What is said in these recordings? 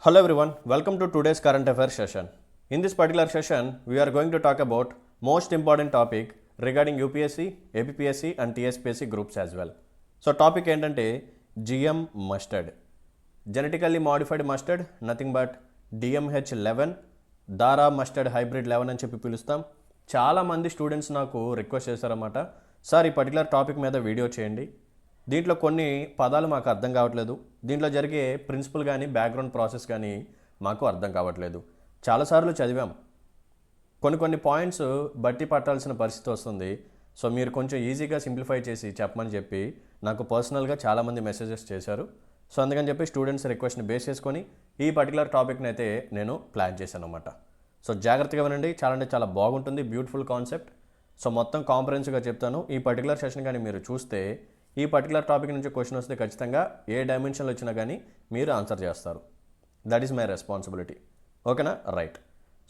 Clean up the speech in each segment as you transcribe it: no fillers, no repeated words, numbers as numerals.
Hello everyone, welcome to today's current affairs session. In this particular session, we are going to talk about most important topic regarding UPSC, APPSC and TSPSC groups as well. So topic ఏంటంటే GM mustard. Genetically modified mustard, nothing but DMH-11, Dhara mustard hybrid 11 అని చెప్పి పిలుస్తాం. చాలా మంది students నాకు request చేశారన్నమాట, sir ఈ particular topic మీద వీడియో చేయండి, దీంట్లో కొన్ని పదాలు మాకు అర్థం కావట్లేదు, దీంట్లో జరిగే ప్రిన్సిపల్ కానీ బ్యాక్గ్రౌండ్ ప్రాసెస్ కానీ మాకు అర్థం కావట్లేదు, చాలాసార్లు చదివాం, కొన్ని పాయింట్స్ బట్టి పట్టాల్సిన పరిస్థితి వస్తుంది, సో మీరు కొంచెం ఈజీగా సింప్లిఫై చేసి చెప్పమని చెప్పి నాకు పర్సనల్గా చాలామంది మెసేజెస్ చేశారు. సో అందుకని చెప్పి స్టూడెంట్స్ రిక్వెస్ట్ని బేస్ చేసుకొని ఈ పర్టికులర్ టాపిక్ని అయితే నేను ప్లాన్ చేశాను అనమాట. సో జాగ్రత్తగా వినండి, చాలా బాగుంటుంది, బ్యూటిఫుల్ కాన్సెప్ట్. సో మొత్తం కాంప్రహెన్సివ్గా చెప్తాను. ఈ పర్టికులర్ సెషన్ కానీ మీరు చూస్తే ఈ పర్టికులర్ టాపిక్ నుంచి క్వశ్చన్ వస్తే ఖచ్చితంగా ఏ డైమెన్షన్లో వచ్చినా కానీ మీరు ఆన్సర్ చేస్తారు. That is my responsibility. ఓకేనా? Right.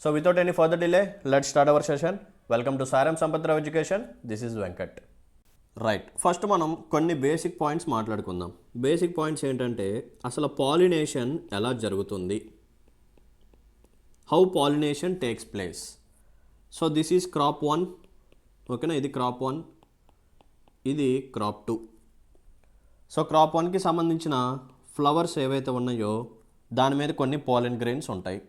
So without any further delay let's start our session. Welcome to Sairam Sampatirao education. This is Venkat. Right, first మనం కొన్ని బేసిక్ పాయింట్స్ మాట్లాడుకుందాం. బేసిక్ పాయింట్స్ ఏంటంటే అసలు పాలినేషన్ ఎలా జరుగుతుంది, how pollination takes place. So this is crop 1. ఓకేనా? ఇది crop 1, ఇది క్రాప్ 2. సో క్రాప్ 1కి సంబంధించిన ఫ్లవర్స్ ఏవైతే ఉన్నాయో దాని మీద కొన్ని పాలెన్ గ్రెయిన్స్ ఉంటాయి.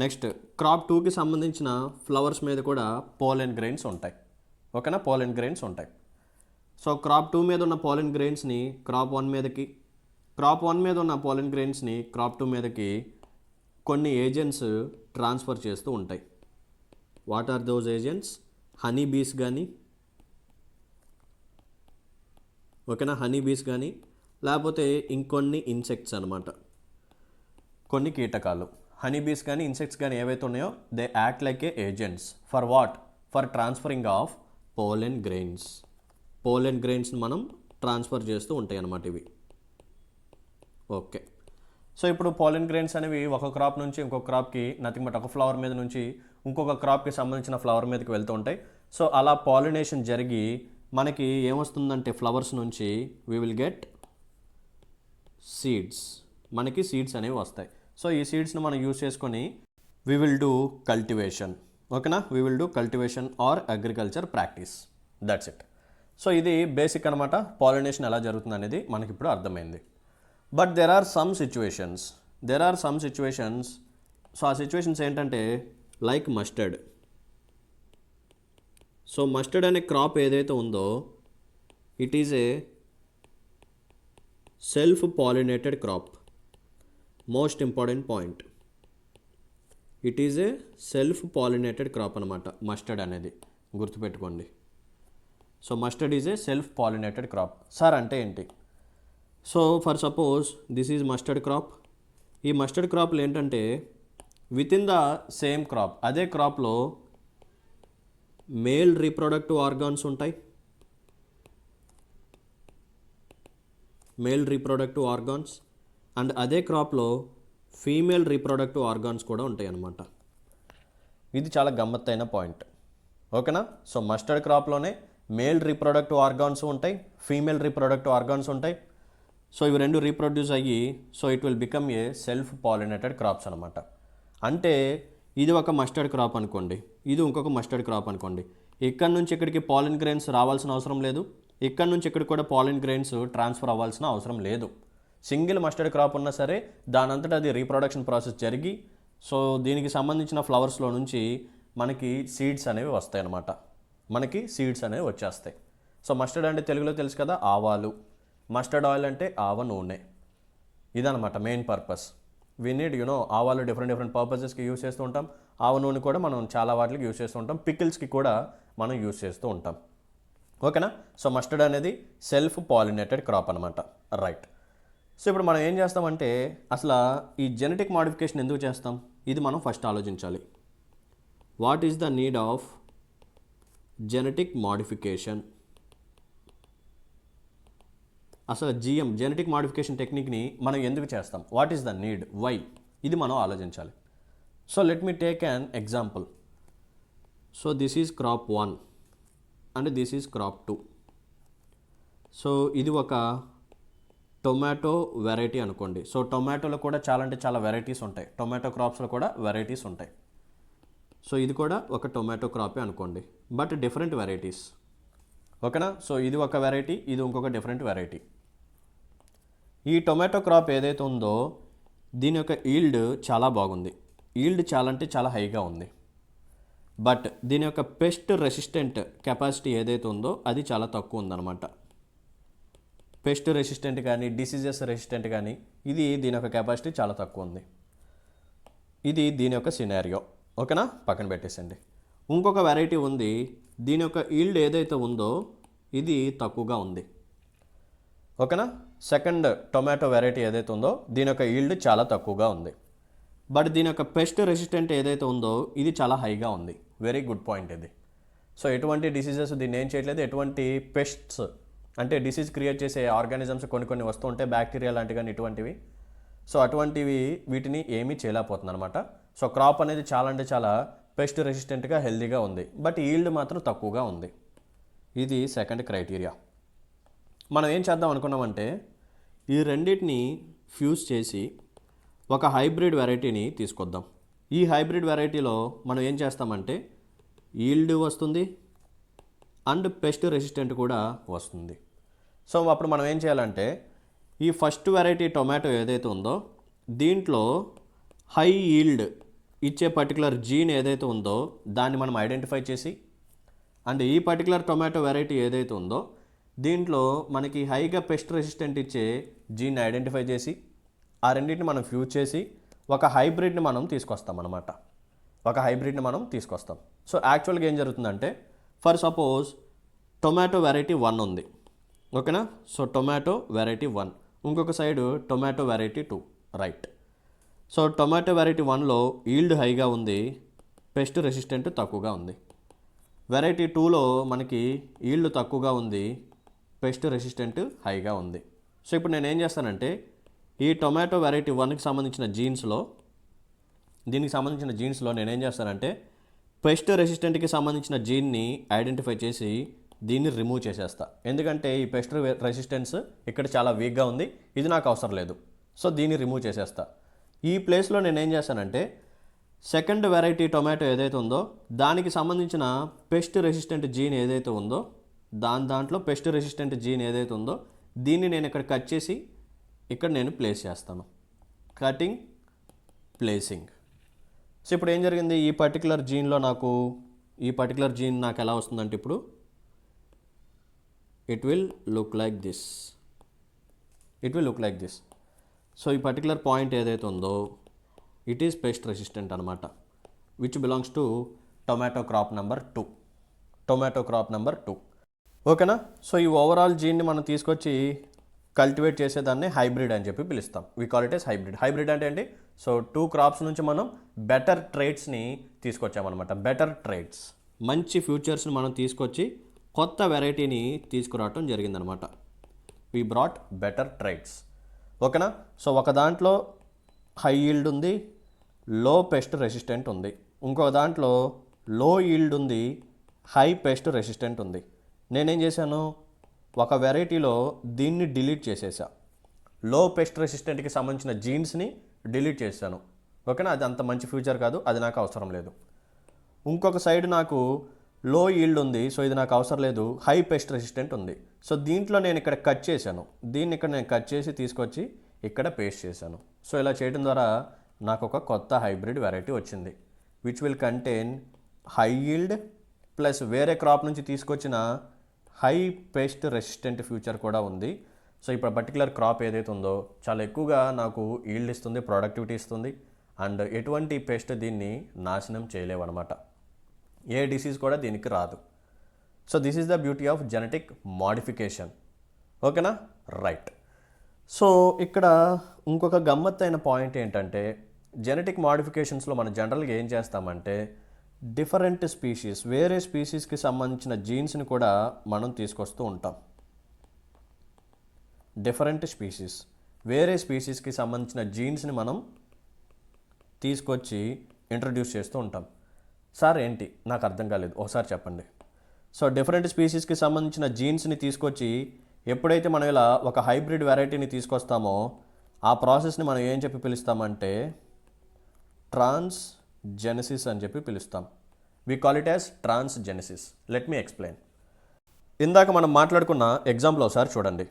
నెక్స్ట్ క్రాప్ 2కి సంబంధించిన ఫ్లవర్స్ మీద కూడా పాలెన్ గ్రెయిన్స్ ఉంటాయి. ఓకేనా? పాలెన్ గ్రెయిన్స్ ఉంటాయి. సో క్రాప్ 2 మీద ఉన్న పాలెన్ గ్రెయిన్స్ని క్రాప్ 1 మీదకి, క్రాప్ 1 మీద ఉన్న పాలెన్ గ్రెయిన్స్ని క్రాప్ 2 మీదకి కొన్ని ఏజెంట్స్ ట్రాన్స్ఫర్ చేస్తూ ఉంటాయి. What are those agents? Honey bees కానీ, ఓకేనా, హనీ బీస్ కానీ, లేకపోతే ఇంకొన్ని ఇన్సెక్ట్స్ అనమాట, కొన్ని కీటకాలు. హనీ బీస్ కానీ ఇన్సెక్ట్స్ కానీ ఏవైతే ఉన్నాయో they act like a agents for what? For transferring of pollen grains. Pollen గ్రెయిన్స్ని మనం ట్రాన్స్ఫర్ చేస్తూ ఉంటాయి అన్నమాట ఇవి. ఓకే, సో ఇప్పుడు పోలెన్ గ్రెయిన్స్ అనేవి ఒక క్రాప్ నుంచి ఇంకొక క్రాప్కి, నథింగ్ బట్ ఒక ఫ్లవర్ మీద నుంచి ఇంకొక క్రాప్కి సంబంధించిన ఫ్లవర్ మీదకి వెళ్తూ ఉంటాయి. సో అలా పాలినేషన్ జరిగి మనకి ఏమొస్తుందంటే ఫ్లవర్స్ నుంచి వీ విల్ గెట్ సీడ్స్. మనకి సీడ్స్ అనేవి వస్తాయి. సో ఈ సీడ్స్ని మనం యూజ్ చేసుకొని వీ విల్ డూ కల్టివేషన్. ఓకేనా? We will do cultivation or agriculture practice. That's it. So ఇది బేసిక్ అనమాట. పాలినేషన్ ఎలా జరుగుతుంది అనేది మనకి ఇప్పుడు అర్థమైంది. But there are some situations. So ఆ సిచ్యువేషన్స్ ఏంటంటే లైక్ మస్టర్డ్. సో మస్టర్డ్ అనే క్రాప్ ఏదైతే ఉందో it is a self pollinated crop. Most important point, it is a self pollinated crop అనమాట మస్టర్డ్ అనేది, గుర్తుపెట్టుకోండి. So mustard is a self pollinated crop. Sir అంటే ఏంటి? So for suppose this is mustard crop. ఈ mustard క్రాప్లు ఏంటంటే with in the same crop, అదే క్రాప్లో male reproductive organs ఉంటాయి, male reproductive organs, and అదే క్రాప్లో ఫీమేల్ రీప్రొడక్టివ్ ఆర్గాన్స్ కూడా ఉంటాయి అన్నమాట. ఇది చాలా గమ్మత్తైన పాయింట్. ఓకేనా? సో మస్టర్డ్ క్రాప్లోనే మేల్ రీప్రొడక్టివ్ ఆర్గాన్స్ ఉంటాయి, ఫీమేల్ రీప్రొడక్టివ్ ఆర్గాన్స్ ఉంటాయి. సో ఇవి రెండు రీప్రొడ్యూస్ అయ్యి so it will become a self pollinated crops అనమాట. అంటే ఇది ఒక మస్టర్డ్ క్రాప్ అనుకోండి, ఇది ఇంకొక మస్టర్డ్ క్రాప్ అనుకోండి. ఇక్కడ నుంచి ఇక్కడికి పాలిన్ గ్రెయిన్స్ రావాల్సిన అవసరం లేదు, ఇక్కడ నుంచి ఇక్కడికి కూడా పాలిన్ గ్రెయిన్స్ ట్రాన్స్ఫర్ అవ్వాల్సిన అవసరం లేదు. సింగిల్ మస్టర్డ్ క్రాప్ ఉన్నా సరే దానంతటా అది రీప్రొడక్షన్ ప్రాసెస్ జరిగి సో దీనికి సంబంధించిన ఫ్లవర్స్లో నుంచి మనకి సీడ్స్ అనేవి వస్తాయి అన్నమాట. మనకి సీడ్స్ అనేవి వచ్చేస్తాయి. సో మస్టర్డ్ అంటే తెలుగులో తెలుసు కదా, ఆవాలు. మస్టర్డ్ ఆయిల్ అంటే ఆవ నూనె. ఇదనమాట మెయిన్ పర్పస్. వీ నీడ్ ఆవాలు డిఫరెంట్ పర్పసెస్కి యూజ్ చేస్తూ ఉంటాం. ఆవ నూనె కూడా మనం చాలా వాటికి యూజ్ చేస్తూ ఉంటాం, పికిల్స్కి కూడా మనం యూజ్ చేస్తూ ఉంటాం. ఓకేనా? సో మస్టర్డ్ అనేది సెల్ఫ్ పాలినేటెడ్ క్రాప్ అనమాట. రైట్. సో ఇప్పుడు మనం ఏం చేస్తామంటే అసలు ఈ జెనెటిక్ మాడిఫికేషన్ ఎందుకు చేస్తాం, ఇది మనం ఫస్ట్ ఆలోచించాలి. What is the need of genetic modification? అసలు జెనెటిక్ మాడిఫికేషన్ టెక్నిక్ని మనం ఎందుకు చేస్తాం? What is the need? Why? ఇది మనం ఆలోచించాలి. So let me take an example. So this is crop 1 and this is crop 2. So ఇది ఒక టొమాటో వెరైటీ అనుకోండి. సో టొమాటోలో కూడా చాలా అంటే చాలా వెరైటీస్ ఉంటాయి, టొమాటో క్రాప్స్లో కూడా వెరైటీస్ ఉంటాయి. సో ఇది కూడా ఒక టొమాటో క్రాపే అనుకోండి, బట్ డిఫరెంట్ వెరైటీస్. ఓకేనా? సో ఇది ఒక వెరైటీ, ఇది ఇంకొక డిఫరెంట్ వెరైటీ. ఈ టొమాటో క్రాప్ ఏదైతే ఉందో దీని యొక్క ఈల్డ్ చాలా బాగుంది, ఈల్డ్ చాలా అంటే చాలా హైగా ఉంది. బట్ దీని యొక్క పెస్ట్ రెసిస్టెంట్ కెపాసిటీ ఏదైతే ఉందో అది చాలా తక్కువ ఉందన్నమాట. పెస్ట్ రెసిస్టెంట్ కానీ డిసీజెస్ రెసిస్టెంట్ కానీ ఇది దీని యొక్క కెపాసిటీ చాలా తక్కువ ఉంది. ఇది దీని యొక్క సినారియో. ఓకేనా? పక్కన పెట్టేసండి. ఇంకొక వెరైటీ ఉంది, దీని యొక్క ఈల్డ్ ఏదైతే ఉందో ఇది తక్కువగా ఉంది. ఓకేనా? సెకండ్ టొమాటో వెరైటీ ఏదైతే ఉందో దీని యొక్క ఈల్డ్ చాలా తక్కువగా ఉంది. బట్ దీని యొక్క పెస్ట్ రెసిస్టెంట్ ఏదైతే ఉందో ఇది చాలా హైగా ఉంది. వెరీ గుడ్ పాయింట్ ఇది. సో ఎటువంటి డిసీజెస్ దీన్ని ఏం చేయట్లేదు, ఎటువంటి పెస్ట్స్ అంటే డిసీజ్ క్రియేట్ చేసే ఆర్గానిజమ్స్ కొన్ని వస్తూ ఉంటాయి, బ్యాక్టీరియా లాంటివి కానీ ఇటువంటివి. సో అటువంటివి వీటిని ఏమీ చేయలేకపోతుంది అనమాట. సో క్రాప్ అనేది చాలా అంటే చాలా పెస్ట్ రెసిస్టెంట్గా హెల్దీగా ఉంది, బట్ ఈల్డ్ మాత్రం తక్కువగా ఉంది. ఇది సెకండ్ క్రైటీరియా. మనం ఏం చేద్దాం అనుకున్నామంటే ఈ రెండింటిని ఫ్యూజ్ చేసి ఒక హైబ్రిడ్ వెరైటీని తీసుకొద్దాం. ఈ హైబ్రిడ్ వెరైటీలో మనం ఏం చేస్తామంటే ఈల్డ్ వస్తుంది అండ్ పెస్ట్ రెసిస్టెంట్ కూడా వస్తుంది. సో అప్పుడు మనం ఏం చేయాలంటే ఈ ఫస్ట్ వెరైటీ టొమాటో ఏదైతే ఉందో దీంట్లో హై ఈల్డ్ ఇచ్చే పర్టికులర్ జీన్ ఏదైతే ఉందో దాన్ని మనం ఐడెంటిఫై చేసి, అండ్ ఈ పర్టికులర్ టొమాటో వెరైటీ ఏదైతే ఉందో దీంట్లో మనకి హైగా పెస్ట్ రెసిస్టెంట్ ఇచ్చే జీన్ని ఐడెంటిఫై చేసి ఆ రెండింటిని మనం ఫ్యూజ్ చేసి ఒక హైబ్రిడ్ని మనం తీసుకొస్తాం అన్నమాట. ఒక హైబ్రిడ్ని మనం తీసుకొస్తాం. సో యాక్చువల్గా ఏం జరుగుతుందంటే ఫర్ సపోజ్ టొమాటో వెరైటీ 1 ఉంది. ఓకేనా? సో టొమాటో వెరైటీ 1, ఇంకొక side tomato variety 2, right. So tomato variety 1లో ఈల్డ్ హైగా ఉంది, పెస్ట్ రెసిస్టెంట్ తక్కువగా ఉంది. వెరైటీ 2లో మనకి ఈల్డ్ తక్కువగా ఉంది, పెస్ట్ రెసిస్టెంట్ హైగా ఉంది. సో ఇప్పుడు నేను ఏం చేస్తానంటే ఈ టొమాటో వెరైటీ 1కి సంబంధించిన దీనికి సంబంధించిన జీన్స్లో నేను ఏం చేస్తానంటే పెస్ట్ రెసిస్టెంట్కి సంబంధించిన జీన్ని ఐడెంటిఫై చేసి దీన్ని రిమూవ్ చేసేస్తా. ఎందుకంటే ఈ పెస్ట్ రెసిస్టెన్స్ ఇక్కడ చాలా వీక్గా ఉంది, ఇది నాకు అవసరం లేదు. సో దీన్ని రిమూవ్ చేసేస్తా. ఈ ప్లేస్లో నేను ఏం చేస్తానంటే సెకండ్ వెరైటీ టొమాటో ఏదైతే ఉందో దానికి సంబంధించిన పెస్ట్ రెసిస్టెంట్ జీన్ ఏదైతే ఉందో దాంట్లో పెస్ట్ రెసిస్టెంట్ జీన్ ఏదైతే ఉందో దీన్ని నేను ఇక్కడ కట్ చేసి ఇక్కడ నేను ప్లేస్ చేస్తాను. Cutting, placing. సో ఇప్పుడు ఏం జరిగింది, ఈ పర్టికులర్ జీన్ నాకు ఎలా వస్తుందంటే ఇప్పుడు it will look like this. So ఈ పర్టికులర్ పాయింట్ ఏదైతే ఉందో ఇట్ ఈస్ పెస్ట్ రెసిస్టెంట్ అనమాట, which belongs to tomato crop number 2. ఓకేనా? సో ఈ ఓవరాల్ జీన్ని మనం తీసుకొచ్చి కల్టివేట్ చేసేదాన్ని హైబ్రిడ్ అని చెప్పి పిలుస్తాం. We call it as hybrid. Hybrid అంటే ఏంటి? సో 2 క్రాప్స్ నుంచి మనం బెటర్ ట్రైట్స్ని తీసుకొచ్చామన్నమాట. బెటర్ ట్రైట్స్, మంచి ఫ్యూచర్స్ని మనం తీసుకొచ్చి కొత్త వెరైటీని తీసుకురావటం జరిగిందనమాట. We brought better traits. ఓకేనా? సో ఒక దాంట్లో హై ఈల్డ్ ఉంది, లో పెస్ట్ రెసిస్టెంట్ ఉంది. ఇంకొక దాంట్లో లో ఈల్డ్ ఉంది, హై పెస్ట్ రెసిస్టెంట్ ఉంది. నేనేం చేశాను, ఒక వెరైటీలో దీన్ని డిలీట్ చేసేసా. లో పెస్ట్ రెసిస్టెంట్కి సంబంధించిన జీన్స్ని డిలీట్ చేశాను. ఓకేనా? అది అంత మంచి ఫ్యూచర్ కాదు, అది నాకు అవసరం లేదు. ఇంకొక సైడ్ నాకు లో ఈల్డ్ ఉంది, సో ఇది నాకు అవసరం లేదు, హై పెస్ట్ రెసిస్టెంట్ ఉంది. సో దీంట్లో నేను ఇక్కడ కట్ చేశాను, దీన్ని ఇక్కడ నేను కట్ చేసి తీసుకొచ్చి ఇక్కడ పేస్ట్ చేశాను. సో ఇలా చేయడం ద్వారా నాకు ఒక కొత్త హైబ్రిడ్ వెరైటీ వచ్చింది, which will contain high yield plus వేరే క్రాప్ నుంచి తీసుకొచ్చిన హై పెస్ట్ రెసిస్టెంట్ ఫ్యూచర్ కూడా ఉంది. సో ఇప్పుడు పర్టికులర్ క్రాప్ ఏదైతే ఉందో చాలా ఎక్కువగా నాకు ఈల్డ్ ఇస్తుంది, ప్రొడక్టివిటీ ఇస్తుంది, అండ్ ఎటువంటి పెస్ట్ దీన్ని నాశనం చేయలేవన్నమాట. ఏ డిసీజ్ కూడా దీనికి రాదు. So this is the beauty of genetic modification. ఓకేనా? రైట్. సో ఇక్కడ ఇంకొక గమ్మత్తైన పాయింట్ ఏంటంటే జెనెటిక్ మోడిఫికేషన్స్లో మనం జనరల్గా ఏం చేస్తామంటే డిఫరెంట్ స్పీషీస్, వేరే స్పీషీస్కి సంబంధించిన జీన్స్ని కూడా మనం తీసుకొస్తూ ఉంటాం. డిఫరెంట్ స్పీషీస్, వేరే స్పీషీస్కి సంబంధించిన జీన్స్ని మనం తీసుకొచ్చి ఇంట్రడ్యూస్ చేస్తూ ఉంటాం. సార్ ఏంటి, నాకు అర్థం కాలేదు, ఒకసారి చెప్పండి. సో డిఫరెంట్ స్పీషీస్కి సంబంధించిన జీన్స్ని తీసుకొచ్చి ఎప్పుడైతే మనం ఇలా ఒక హైబ్రిడ్ వెరైటీని తీసుకొస్తామో ఆ ప్రాసెస్ని మనం ఏం చెప్పి పిలుస్తామంటే ట్రాన్స్జెనిసిస్ అని చెప్పి పిలుస్తాం. We call it as transgenesis. Let me explain. ఇందాక మనం మాట్లాడుకున్న ఎగ్జాంపుల్ ఒకసారి చూడండి.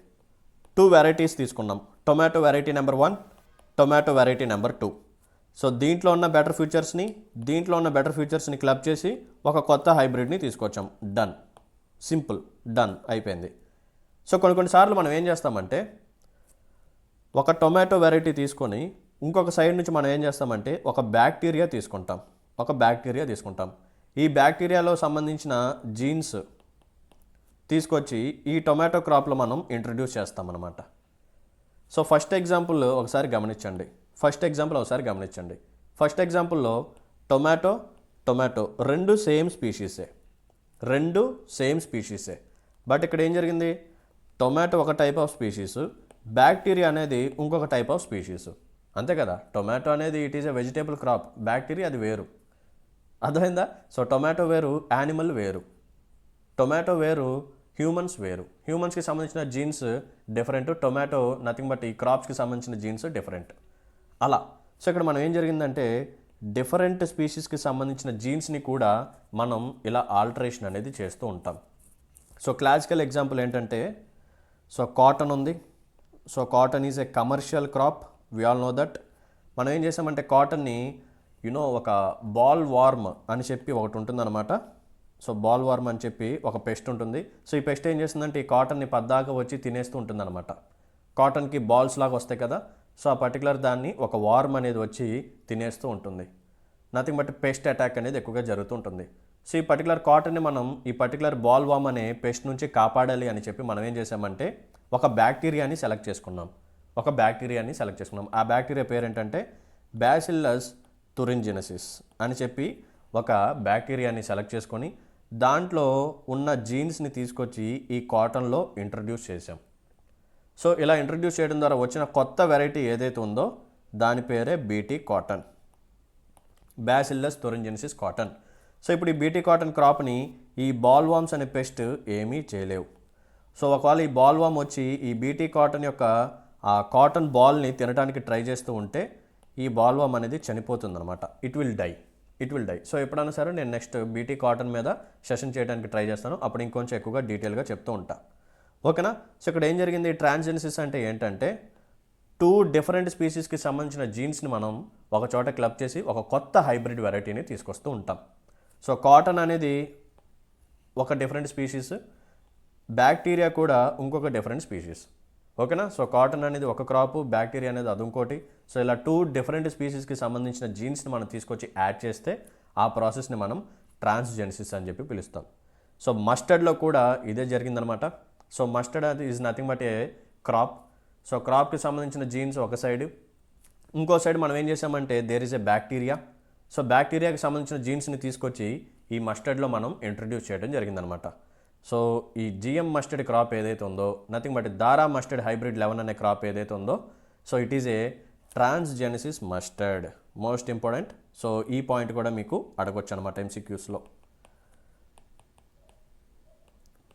2 వెరైటీస్ తీసుకున్నాం. Tomato variety number 1, tomato variety number 2. So దీంట్లో ఉన్న బెటర్ ఫ్యూచర్స్ని క్లబ్ చేసి ఒక కొత్త హైబ్రిడ్ని తీసుకొచ్చాం. డన్, సింపుల్, డన్ అయిపోయింది. సో కొన్నిసార్లు మనం ఏం చేస్తామంటే ఒక టొమాటో వెరైటీ తీసుకొని ఇంకొక సైడ్ నుంచి మనం ఏం చేస్తామంటే ఒక బ్యాక్టీరియా తీసుకుంటాం. ఈ బ్యాక్టీరియాలో సంబంధించిన జీన్స్ తీసుకొచ్చి ఈ టొమాటో క్రాప్లో మనం ఇంట్రడ్యూస్ చేస్తామన్నమాట. సో ఫస్ట్ ఎగ్జాంపుల్ ఒకసారి గమనించండి. ఫస్ట్ ఎగ్జాంపుల్లో టొమాటో రెండు సేమ్ స్పీషీసే. బట్ ఇక్కడ ఏం జరిగింది, టొమాటో ఒక టైప్ ఆఫ్ స్పీషీస్, బ్యాక్టీరియా అనేది ఇంకొక టైప్ ఆఫ్ స్పీషీస్. అంతే కదా, టొమాటో అనేది it is a vegetable crop, bacteria అది వేరు. అర్థమైందా? సో టొమాటో వేరు, యానిమల్ వేరు. టొమాటో వేరు, హ్యూమన్స్ వేరు. హ్యూమన్స్కి సంబంధించిన jeans different, tomato nothing but ఈ క్రాప్స్కి సంబంధించిన జీన్స్ డిఫరెంట్. అలా సో ఇక్కడ మనం ఏం జరిగిందంటే డిఫరెంట్ స్పీషీస్కి సంబంధించిన జీన్స్ని కూడా మనం ఇలా ఆల్టరేషన్ అనేది చేస్తూ ఉంటాం. సో క్లాసికల్ ఎగ్జాంపుల్ ఏంటంటే, సో కాటన్ ఉంది. So cotton is a commercial crop, we all know that. మనం ఏం చేసామంటే కాటన్ని ఒక బాల్ వార్మ్ అని చెప్పి ఒకటి ఉంటుందన్నమాట. సో బాల్ వార్మ్ అని చెప్పి ఒక పెస్ట్ ఉంటుంది. సో ఈ పెస్ట్ ఏం చేస్తుందంటే ఈ కాటన్ని పద్దాకా వచ్చి తినేస్తూ ఉంటుందన్నమాట. కాటన్కి బాల్స్ లాగా వస్తాయి కదా, సో ఆ పర్టికులర్ దాన్ని ఒక వార్మ్ అనేది వచ్చి తినేస్తూ ఉంటుంది. నథింగ్ బట్ పెస్ట్ అటాక్ అనేది ఎక్కువగా జరుగుతూ ఉంటుంది. సో ఈ పర్టికులర్ కాటన్ని మనం ఈ పర్టికులర్ బాల్ వార్మ్ అనే పెస్ట్ నుంచి కాపాడాలి అని చెప్పి మనం ఏం చేసామంటే ఒక బ్యాక్టీరియాని సెలెక్ట్ చేసుకున్నాం. ఆ బ్యాక్టీరియా పేరు ఏంటంటే బ్యాసిల్లస్ తురింజినసిస్ అని చెప్పి ఒక బ్యాక్టీరియాని సెలెక్ట్ చేసుకొని దాంట్లో ఉన్న జీన్స్ని తీసుకొచ్చి ఈ కాటన్లో ఇంట్రడ్యూస్ చేసాం. సో ఇలా ఇంట్రడ్యూస్ చేయడం ద్వారా వచ్చిన కొత్త వెరైటీ ఏదైతే ఉందో దాని పేరే BT cotton, bacillus thuringiensis cotton. So ఇప్పుడు ఈ బీటీ కాటన్ క్రాప్ని ఈ బాల్వామ్స్ అనే పెస్ట్ ఏమీ చేయలేవు. సో ఒకవేళ ఈ బాల్వామ్ వచ్చి ఈ బీటీ కాటన్ యొక్క ఆ కాటన్ బాల్ని తినడానికి ట్రై చేస్తూ ఉంటే ఈ బాల్వామ్ అనేది చనిపోతుందన్నమాట. It will die. సో ఎప్పుడైనా సరే నేను నెక్స్ట్ బీటీ కాటన్ మీద సెషన్ చేయడానికి ట్రై చేస్తాను, అప్పుడు ఇంకొంచెం ఎక్కువగా డీటెయిల్గా చెప్తూ ఉంటా. ఓకేనా? సో ఇక్కడ ఏం జరిగింది, ట్రాన్స్జెనిసిస్ అంటే ఏంటంటే 2 డిఫరెంట్ స్పీసీస్కి సంబంధించిన జీన్స్ని మనం ఒక చోట క్లబ్ చేసి ఒక కొత్త హైబ్రిడ్ వెరైటీని తీసుకొస్తూ ఉంటాం. సో కాటన్ అనేది ఒక డిఫరెంట్ స్పీషీస్, బ్యాక్టీరియా కూడా ఇంకొక డిఫరెంట్ స్పీషీస్. ఓకేనా? సో కాటన్ అనేది ఒక క్రాపు, బ్యాక్టీరియా అనేది అది ఇంకోటి. సో ఇలా 2 డిఫరెంట్ స్పీసీస్కి సంబంధించిన జీన్స్ని మనం తీసుకొచ్చి యాడ్ చేస్తే ఆ ప్రాసెస్ని మనం ట్రాన్స్జెనిసిస్ అని చెప్పి పిలుస్తాం. సో మస్టర్డ్లో కూడా ఇదే జరిగిందనమాట. సో మస్టర్డ్ అది is nothing but a crop. So క్రాప్కి సంబంధించిన జీన్స్ ఒక సైడ్, ఇంకో సైడ్ మనం ఏం చేసామంటే there is a bacteria. So బ్యాక్టీరియాకి సంబంధించిన జీన్స్ని తీసుకొచ్చి ఈ మస్టర్డ్లో మనం ఇంట్రడ్యూస్ చేయడం జరిగిందనమాట. సో ఈ జిఎం మస్టర్డ్ క్రాప్ ఏదైతే ఉందో, nothing but Dhara mustard hybrid 11 అనే క్రాప్ ఏదైతే ఉందో, so it is a transgenesis mustard. Most important. So ఈ పాయింట్ కూడా మీకు అడగొచ్చు అనమాట ఎంసీక్యూస్లో.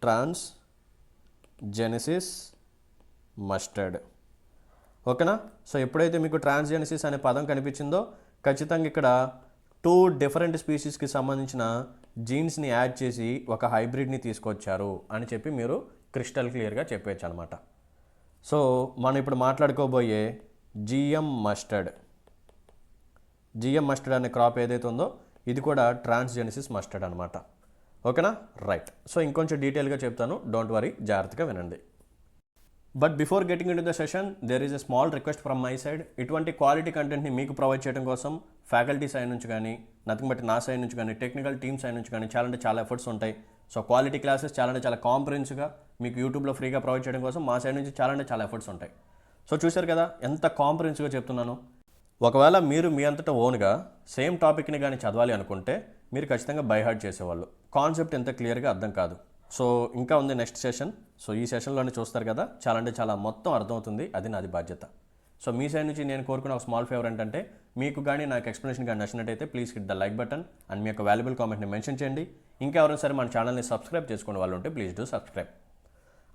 ట్రాన్స్జెనిసిస్ మస్టర్డ్. ఓకేనా? సో ఎప్పుడైతే మీకు ట్రాన్స్జెనిసిస్ అనే పదం కనిపించిందో ఖచ్చితంగా ఇక్కడ 2 డిఫరెంట్ స్పీషీస్కి సంబంధించిన జీన్స్ని యాడ్ చేసి ఒక హైబ్రిడ్ని తీసుకొచ్చారు అని చెప్పి మీరు క్రిస్టల్ క్లియర్గా చెప్పవచ్చు అనమాట. సో మనం ఇప్పుడు మాట్లాడుకోబోయే జిఎం మస్టర్డ్ అనే క్రాప్ ఏదైతే ఉందో ఇది కూడా ట్రాన్స్జెనిసిస్ మస్టర్డ్ అనమాట. ఓకేనా? రైట్. సో ఇంకొంచెం డీటెయిల్గా చెప్తాను, డోంట్ వరీ, జాగ్రత్తగా వినండి. But before getting into the session there is a small request from my side. ఇటువంటి క్వాలిటీ కంటెంట్ని మీకు ప్రొవైడ్ చేయడం కోసం ఫ్యాకల్టీ సైడ్ నుంచి కానీ, నథింగ్ బట్ నా సైడ్ నుంచి కానీ, టెక్నికల్ టీమ్ సైడ్ నుంచి కానీ చాలా ఎఫర్ట్స్ ఉంటాయి. సో క్వాలిటీ క్లాసెస్ చాలా కాంప్రహెన్సివ్గా మీకు యూట్యూబ్లో ఫ్రీగా ప్రొవైడ్ చేయడం కోసం మా సైడ్ నుంచి చాలా ఎఫర్ట్స్ ఉంటాయి. సో చూశారు కదా ఎంత కాంప్రహెన్సివ్గా చెప్తున్నాను. ఒకవేళ మీరు మీ అంతటా ఓన్గా సేమ్ టాపిక్ని కానీ చదవాలి అనుకుంటే మీరు ఖచ్చితంగా బై హార్ట్ చేసేవాళ్ళు. కాన్సెప్ట్ ఎంత క్లియర్గా అర్థం కాదు. సో ఇంకా ఉంది నెక్స్ట్ సెషన్. సో ఈ సెషన్లోనే చూస్తారు కదా, చాలా మొత్తం అర్థమవుతుంది. అది నాది బాధ్యత. సో మీ సైడ్ నుంచి నేను కోరుకున్న ఒక స్మాల్ ఫేవర్ ఏంటంటే మీకు కానీ నాకు ఎక్స్ప్లెనేషన్ కానీ నచ్చినట్టయితే please hit the like button and మీ యొక్క వాల్యుబుల్ కామెంట్ని మెన్షన్ చేయండి. ఇంకా ఎవరైనా సరే మన ఛానల్ని సబ్స్క్రైబ్ చేసుకునే వాళ్ళు ఉంటే ప్లీజ్ డూ సబ్స్క్రైబ్.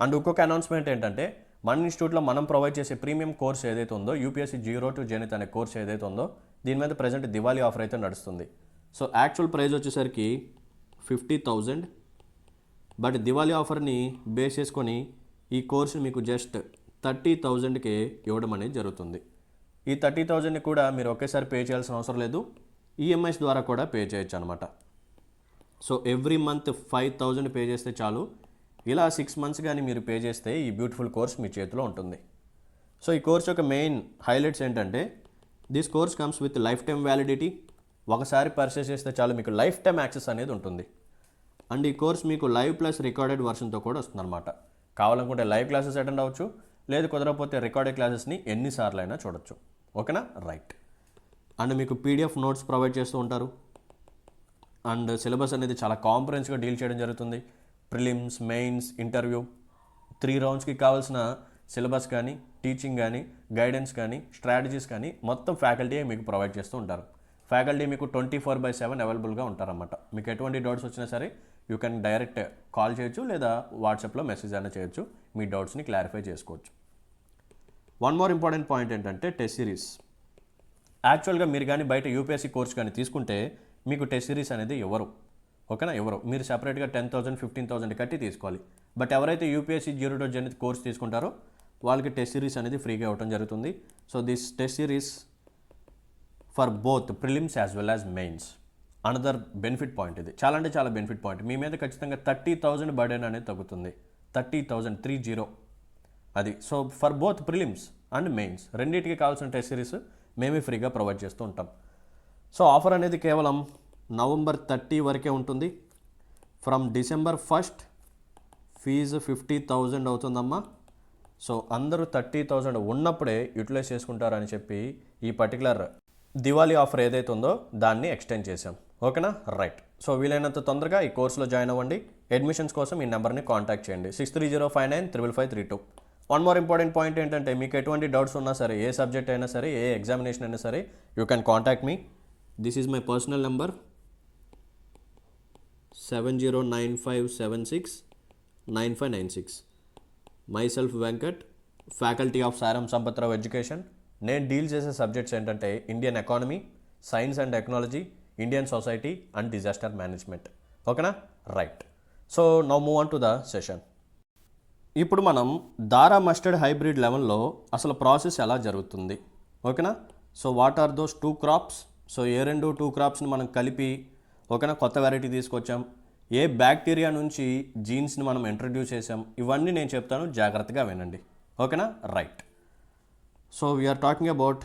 అండ్ ఇంకొక అనౌన్స్మెంట్ ఏంటంటే మన ఇన్స్టిట్యూట్లో మనం ప్రొవైడ్ చేసే ప్రీమియం కోర్స్ ఏదైతే ఉందో యూపీఎస్సీ 0 to జెనిత్ అనే కోర్స్ ఏదైతే ఉందో దీని మీద ప్రజెంట్ దివాళీ ఆఫర్ అయితే నడుస్తుంది. సో యాక్చువల్ ప్రైస్ వచ్చేసరికి 50,000, బట్ దివాళీ ఆఫర్ని బేస్ చేసుకొని ఈ కోర్సు మీకు జస్ట్ 30,000కే ఇవ్వడం అనేది జరుగుతుంది. ఈ 30,000ని కూడా మీరు ఒకేసారి పే చేయాల్సిన అవసరం లేదు, ఈఎంఐస్ ద్వారా కూడా పే చేయొచ్చు అనమాట. సో ఎవ్రీ మంత్ 5,000 పే చేస్తే చాలు. ఇలా 6 months కానీ మీరు పే చేస్తే ఈ బ్యూటిఫుల్ కోర్స్ మీ చేతిలో ఉంటుంది. సో ఈ కోర్స్ యొక్క మెయిన్ హైలైట్స్ ఏంటంటే this course comes with life time validity. ఒకసారి పర్చేస్ చేస్తే చాలు మీకు లైఫ్ టైమ్ యాక్సెస్ అనేది ఉంటుంది. అండ్ ఈ కోర్స్ మీకు లైవ్ ప్లస్ రికార్డెడ్ వర్షన్తో కూడా వస్తుందన్నమాట. కావాలనుకుంటే లైవ్ క్లాసెస్ అటెండ్ అవ్వచ్చు, లేదు కుదరకపోతే రికార్డెడ్ క్లాసెస్ని ఎన్నిసార్లు అయినా చూడొచ్చు. ఓకేనా, రైట్. అండ్ మీకు పీడిఎఫ్ నోట్స్ ప్రొవైడ్ చేస్తూ ఉంటారు. అండ్ సిలబస్ అనేది చాలా కాంప్రహెన్సివ్గా డీల్ చేయడం జరుగుతుంది. ప్రిలిమ్స్, మెయిన్స్, ఇంటర్వ్యూ 3 roundsకి కావాల్సిన సిలబస్ కానీ, టీచింగ్ కానీ, గైడెన్స్ కానీ, స్ట్రాటజీస్ కానీ మొత్తం ఫ్యాకల్టీ మీకు ప్రొవైడ్ చేస్తూ ఉంటారు. ఫ్యాకల్టీ మీకు 24/7 అవైలబుల్గా ఉంటారన్నమాట. మీకు ఎటువంటి డౌట్స్ వచ్చినా సరే యూ కెన్ డైరెక్ట్ కాల్ చేయొచ్చు, లేదా వాట్సాప్లో మెసేజ్ అయినా చేయొచ్చు, మీ డౌట్స్ని క్లారిఫై చేసుకోవచ్చు. వన్ మోర్ ఇంపార్టెంట్ పాయింట్ ఏంటంటే టెస్ట్ సిరీస్. యాక్చువల్గా మీరు కానీ బయట యూపీఎస్సీ కోర్స్ కానీ తీసుకుంటే మీకు టెస్ట్ సిరీస్ అనేది ఎవరు, ఓకేనా, ఎవరు మీరు సపరేట్గా 10,000, 15,000 కట్టి తీసుకోవాలి. బట్ ఎవరైతే యూపీఎస్సీ 0 to జెనిత్ కోర్స్ తీసుకుంటారో వాళ్ళకి టెస్ట్ సిరీస్ అనేది ఫ్రీగా ఇవ్వడం జరుగుతుంది. So this test series for both prelims as well as mains. Another benefit point ఇది, చాలా అంటే చాలా బెనిఫిట్ పాయింట్. మీ మీద ఖచ్చితంగా 30,000 బర్డెన్ అనేది తగ్గుతుంది. 30,000 అది. So for both prelims and mains రెండింటికి కావాల్సిన టెస్ట్ సిరీస్ మేమే ఫ్రీగా ప్రొవైడ్ చేస్తూ ఉంటాం. సో ఆఫర్ అనేది కేవలం November 30 వరకే ఉంటుంది. ఫ్రమ్ December 1 ఫీజు 50,000 అవుతుందమ్మా. సో అందరూ 30,000 ఉన్నప్పుడే యూటిలైజ్ చేసుకుంటారని చెప్పి ఈ పర్టికులర్ దివాళీ ఆఫర్ ఏదైతే ఉందో దాన్ని ఎక్స్టెండ్ చేసాం. ఓకేనా, రైట్. సో వీలైనంత తొందరగా ఈ కోర్సులో జాయిన్ అవ్వండి. అడ్మిషన్స్ కోసం ఈ నెంబర్ని కాంటాక్ట్ చేయండి, 6305955532. వన్ మోర్ ఇంపార్టెంట్ పాయింట్ ఏంటంటే మీకు ఎటువంటి డౌట్స్ ఉన్నా సరే, ఏ సబ్జెక్ట్ అయినా సరే, ఏ ఎగ్జామినేషన్ అయినా సరే, you can contact me. This is my personal number 7095769596. Myself Venkat, faculty of Sairam Sampatirao education. నేను డీల్ చేసే సబ్జెక్ట్స్ ఏంటంటే Indian economy, science and technology, Indian society and disaster management. ఓకేనా, right. So now move on to the session. ఇప్పుడు మనం ధారా mustard hybrid లెవెల్లో అసలు process ఎలా జరుగుతుంది, ఓకేనా. So what are those 2 crops? So ఏ 2 crops మనం కలిపి ఓకేనా కొత్త వెరైటీ తీసుకొచ్చాం, ఏ బ్యాక్టీరియా నుంచి జీన్స్ని మనం ఇంట్రడ్యూస్ చేసాం, ఇవన్నీ నేను చెప్తాను, జాగ్రత్తగా వినండి. ఓకేనా, right. So we are talking about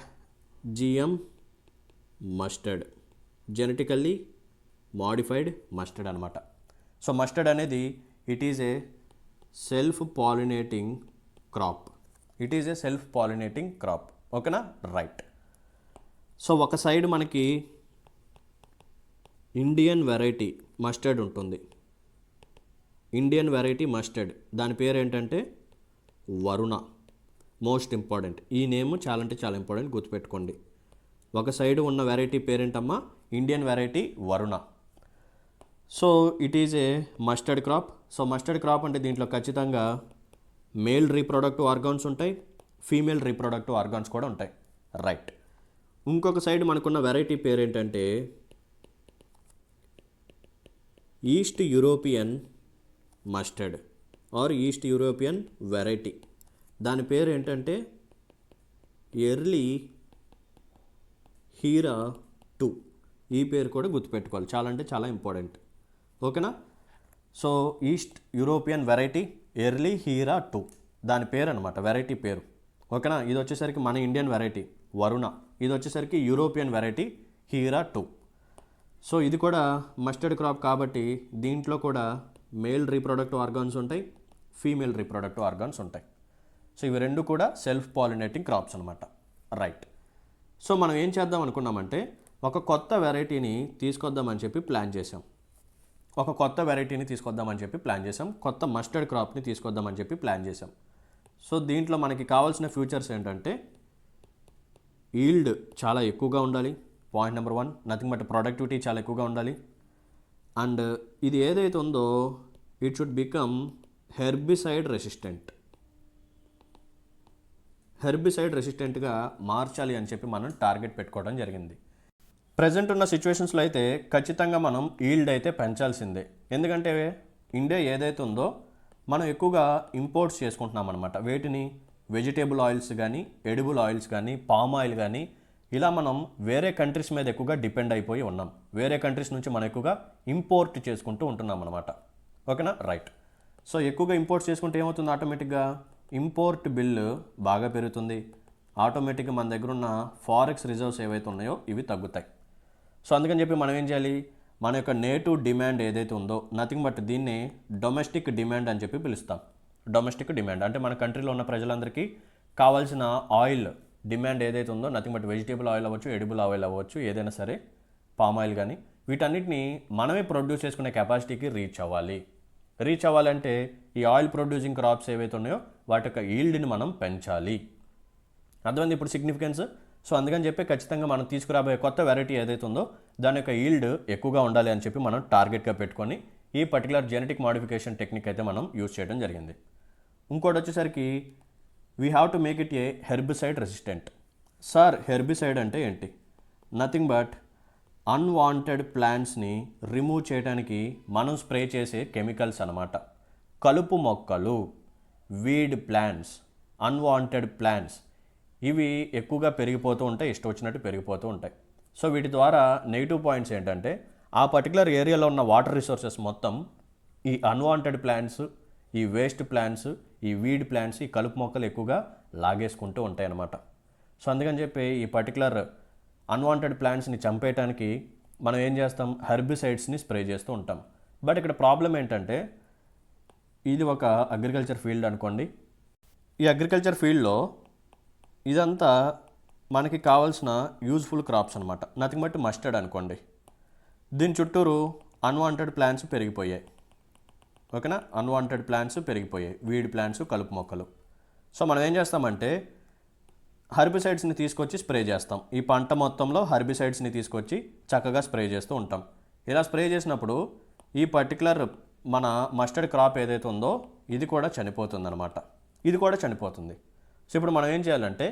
GM mustard, genetically modified mustard అనమాట. సో మస్టర్డ్ అనేది it is a self pollinating crop. ఓకేనా, రైట్. సో ఒక సైడ్ మనకి ఇండియన్ వెరైటీ మస్టర్డ్ ఉంటుంది. ఇండియన్ వెరైటీ మస్టర్డ్, దాని పేరు ఏంటంటే వరుణ. మోస్ట్ ఇంపార్టెంట్, ఈ నేమ్ చాలా అంటే చాలా ఇంపార్టెంట్, గుర్తుపెట్టుకోండి. ఒక సైడ్ ఉన్న వెరైటీ పేరేంటమ్మా, Indian variety Varuna. So it is a mustard crop. So mustard crop అంటే దీంట్లో ఖచ్చితంగా మేల్ రీప్రొడక్టివ్ ఆర్గాన్స్ ఉంటాయి, ఫీమేల్ రీప్రొడక్టివ్ ఆర్గాన్స్ కూడా ఉంటాయి, రైట్. ఇంకొక సైడ్ మనకున్న వెరైటీ పేరేంటంటే east European mustard or east European variety. దాని పేరు ఏంటంటే ఎర్లీ హీరా 2. ఈ పేరు కూడా గుర్తుపెట్టుకోవాలి, చాలా అంటే చాలా ఇంపార్టెంట్. ఓకేనా. So east European variety early Hira 2 దాని పేరు అనమాట, వెరైటీ పేరు. ఓకేనా. ఇది వచ్చేసరికి మన ఇండియన్ వెరైటీ వరుణ, ఇది వచ్చేసరికి యూరోపియన్ వెరైటీ హీరా 2. సో ఇది కూడా మస్టర్డ్ క్రాప్ కాబట్టి దీంట్లో కూడా మేల్ రీప్రొడక్టివ్ ఆర్గాన్స్ ఉంటాయి, ఫీమేల్ రీప్రొడక్టివ్ ఆర్గాన్స్ ఉంటాయి. సో ఇవి రెండు కూడా సెల్ఫ్ పాలినేటింగ్ క్రాప్స్ అనమాట, రైట్. సో మనం ఏం చేద్దాం అనుకున్నామంటే ఒక కొత్త వెరైటీని తీసుకొద్దామని చెప్పి ప్లాన్ చేసాం. కొత్త మస్టర్డ్ క్రాప్ని తీసుకొద్దామని చెప్పి ప్లాన్ చేసాం. సో దీంట్లో మనకి కావాల్సిన ఫ్యూచర్స్ ఏంటంటే ఈల్డ్ చాలా ఎక్కువగా ఉండాలి, point number 1. Nothing but productivity చాలా ఎక్కువగా ఉండాలి. అండ్ ఇది ఏదైతే ఉందో ఇట్ షుడ్ బికమ్ హెర్బిసైడ్ రెసిస్టెంట్గా మార్చాలి అని చెప్పి మనం టార్గెట్ పెట్టుకోవడం జరిగింది. ప్రజెంట్ ఉన్న సిచ్యువేషన్స్లో అయితే ఖచ్చితంగా మనం ఈల్డ్ అయితే పెంచాల్సిందే. ఎందుకంటే ఇండియా ఏదైతే ఉందో మనం ఎక్కువగా ఇంపోర్ట్స్ చేసుకుంటున్నాం అనమాట. వేటిని? వెజిటేబుల్ ఆయిల్స్ కానీ, ఎడిబుల్ ఆయిల్స్ కానీ, పామ్ ఆయిల్ కానీ, ఇలా మనం వేరే కంట్రీస్ మీద ఎక్కువగా డిపెండ్ అయిపోయి ఉన్నాం. వేరే కంట్రీస్ నుంచి మనం ఎక్కువగా ఇంపోర్ట్ చేసుకుంటూ ఉంటున్నాం అనమాట. ఓకేనా? రైట్. సో ఎక్కువగా ఇంపోర్ట్స్ చేసుకుంటే ఏమవుతుంది? ఆటోమేటిక్గా ఇంపోర్ట్ బిల్లు బాగా పెరుగుతుంది. ఆటోమేటిక్గా మన దగ్గర ఉన్న ఫారెక్స్ రిజర్వ్స్ ఏవైతే ఉన్నాయో ఇవి తగ్గుతాయి. సో అందుకని చెప్పి మనం ఏం చేయాలి? మన యొక్క నేటివ్ డిమాండ్ ఏదైతే ఉందో, నథింగ్ బట్ దీన్ని డొమెస్టిక్ డిమాండ్ అని చెప్పి పిలుస్తాం. డొమెస్టిక్ డిమాండ్ అంటే మన కంట్రీలో ఉన్న ప్రజలందరికీ కావాల్సిన ఆయిల్ డిమాండ్ ఏదైతే ఉందో, నథింగ్ బట్ వెజిటేబుల్ ఆయిల్ అవ్వచ్చు, ఎడిబుల్ ఆయిల్ అవ్వచ్చు, ఏదైనా సరే, పామ్ ఆయిల్ కానీ, వీటన్నిటిని మనమే ప్రొడ్యూస్ చేసుకునే కెపాసిటీకి రీచ్ అవ్వాలంటే ఈ ఆయిల్ ప్రొడ్యూసింగ్ క్రాప్స్ ఏవైతే ఉన్నాయో వాటి యొక్క ఈల్డ్ని మనం పెంచాలి. అర్థమైంది ఇప్పుడు సిగ్నిఫికెన్స్? సో అందుకని చెప్పి ఖచ్చితంగా మనం తీసుకురాబోయే కొత్త వెరైటీ ఏదైతే ఉందో దాని యొక్క ఈల్డ్ ఎక్కువగా ఉండాలి అని చెప్పి మనం టార్గెట్గా పెట్టుకొని ఈ పర్టికులర్ జెనెటిక్ మోడిఫికేషన్ టెక్నిక్ అయితే మనం యూజ్ చేయడం జరిగింది. ఇంకోటి వచ్చేసరికి we have to make it A herbicide resistant. Sir herbicide అంటే ఏంటి? నథింగ్ బట్ అన్వాంటెడ్ ప్లాంట్స్ని రిమూవ్ చేయడానికి మనం స్ప్రే చేసే కెమికల్స్ అన్నమాట. కలుపు మొక్కలు, వీడ్ ప్లాంట్స్, అన్వాంటెడ్ ప్లాంట్స్ ఇవి ఎక్కువగా పెరిగిపోతూ ఉంటాయి, ఇష్టం వచ్చినట్టు పెరిగిపోతూ ఉంటాయి. సో వీటి ద్వారా నెగిటివ్ పాయింట్స్ ఏంటంటే ఆ పర్టికులర్ ఏరియాలో ఉన్న వాటర్ రిసోర్సెస్ మొత్తం ఈ అన్వాంటెడ్ ప్లాంట్స్, ఈ వేస్ట్ ప్లాంట్స్, ఈ వీడ్ ప్లాంట్స్, ఈ కలుపు మొక్కలు ఎక్కువగా లాగేసుకుంటూ ఉంటాయి అన్నమాట. సో అందుకని చెప్పి ఈ పర్టికులర్ అన్వాంటెడ్ ప్లాంట్స్ని చంపేయడానికి మనం ఏం చేస్తాం? హెర్బిసైడ్స్ని స్ప్రే చేస్తూ ఉంటాం. బట్ ఇక్కడ ప్రాబ్లం ఏంటంటే ఇది ఒక అగ్రికల్చర్ ఫీల్డ్ అనుకోండి. ఈ అగ్రికల్చర్ ఫీల్డ్లో ఇదంతా మనకి కావాల్సిన యూజ్ఫుల్ క్రాప్స్ అనమాట. నథింగ్ బట్ మస్టర్డ్ అనుకోండి. దీని చుట్టూరు అన్వాంటెడ్ ప్లాంట్స్ పెరిగిపోయాయి. ఓకేనా? అన్వాంటెడ్ ప్లాంట్స్ పెరిగిపోయాయి, వీడ్ ప్లాంట్స్, కలుపు మొక్కలు. సో మనం ఏం చేస్తామంటే హెర్బిసైడ్స్ని తీసుకొచ్చి స్ప్రే చేస్తాం. ఈ పంట మొత్తంలో హెర్బిసైడ్స్ని తీసుకొచ్చి చక్కగా స్ప్రే చేస్తూ ఉంటాం. ఇలా స్ప్రే చేసినప్పుడు ఈ పర్టికులర్ మన మస్టర్డ్ క్రాప్ ఏదైతే ఉందో ఇది కూడా చనిపోతుంది అనమాట. ఇది కూడా చనిపోతుంది. సో ఇప్పుడు మనం ఏం చేయాలంటే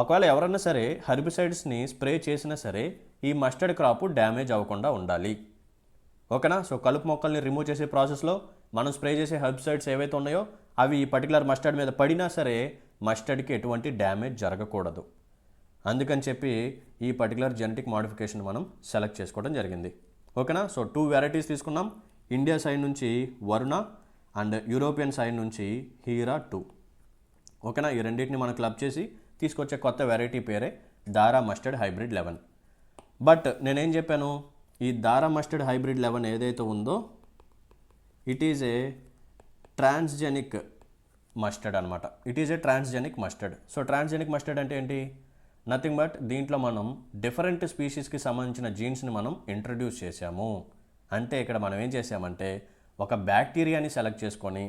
ఒకవేళ ఎవరైనా సరే హెర్బిసైడ్స్ని స్ప్రే చేసినా సరే ఈ మస్టర్డ్ క్రాప్ డ్యామేజ్ అవ్వకుండా ఉండాలి. ఓకేనా? సో కలుపు మొక్కల్ని రిమూవ్ చేసే ప్రాసెస్లో మనం స్ప్రే చేసే హెర్బిసైడ్స్ ఏవైతే ఉన్నాయో అవి ఈ పర్టికులర్ మస్టర్డ్ మీద పడినా సరే మస్టర్డ్కి ఎటువంటి డ్యామేజ్ జరగకూడదు. అందుకని చెప్పి ఈ పర్టికులర్ జెనెటిక్ మోడిఫికేషన్ మనం సెలెక్ట్ చేసుకోవడం జరిగింది. ఓకేనా? సో 2 వెరైటీస్ తీసుకున్నాం. ఇండియా సైడ్ నుంచి వరుణ అండ్ యూరోపియన్ సైడ్ నుంచి హీరా 2. ఓకేనా? ఈ రెండింటిని మనం క్లబ్ చేసి తీసుకొచ్చే కొత్త వెరైటీ పేరే ధారా మస్టర్డ్ హైబ్రిడ్ 11. బట్ నేనేం చెప్పాను? ఈ ధారా మస్టర్డ్ హైబ్రిడ్ 11 ఏదైతే ఉందో it is a transgenic mustard అనమాట. It is a transgenic mustard. So transgenic mustard అంటే ఏంటి? నథింగ్ బట్ దీంట్లో మనం డిఫరెంట్ స్పీషీస్కి సంబంధించిన జీన్స్ని మనం ఇంట్రడ్యూస్ చేసాము. అంటే ఇక్కడ మనం ఏం చేసామంటే ఒక బ్యాక్టీరియాని సెలెక్ట్ చేసుకొని